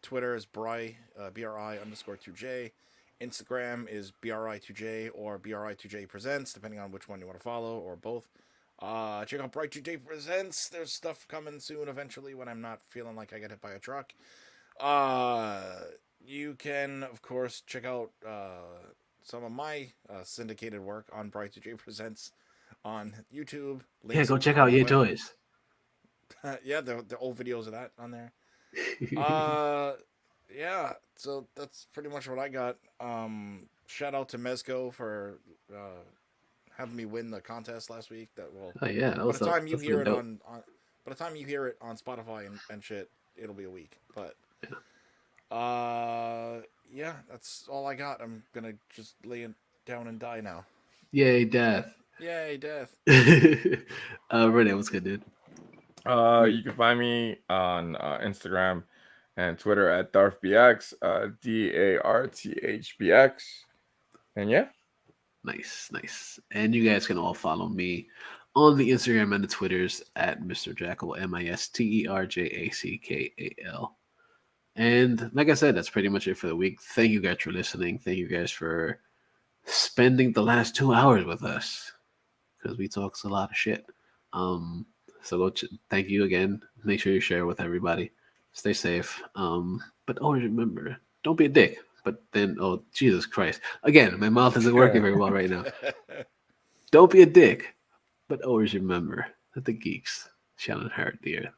Twitter is Bri, BRI_2J. Instagram is BRI2J or BRI2J Presents, depending on which one you want to follow, or both. Check out Bri2J Presents. There's stuff coming soon eventually when I'm not feeling like I get hit by a truck. You can, of course, check out some of my syndicated work on Bri2J Presents on YouTube. Yeah, go check out your toys. Yeah, the old videos of that on there. Yeah, so that's pretty much what I got. Shout out to Mezco for having me win the contest last week. That will. Oh yeah, by the time you hear it on by the time you hear it on Spotify and shit, it'll be a week. But yeah, that's all I got. I'm gonna just lay it down and die now. Yay, death. Yay, death. Renee, what's good, dude? You can find me on Instagram and Twitter at DarthBX, DARTHBX. And yeah. Nice. And you guys can all follow me on the Instagram and the Twitters at Mr. Jackal, MisterJackal. And like I said, that's pretty much it for the week. Thank you guys for listening. Thank you guys for spending the last 2 hours with us, because we talk a lot of shit. So thank you again. Make sure you share with everybody. Stay safe. But always remember, don't be a dick. But then, oh, Jesus Christ. Again, my mouth isn't working very well right now. Don't be a dick. But always remember that the geeks shall inherit the earth.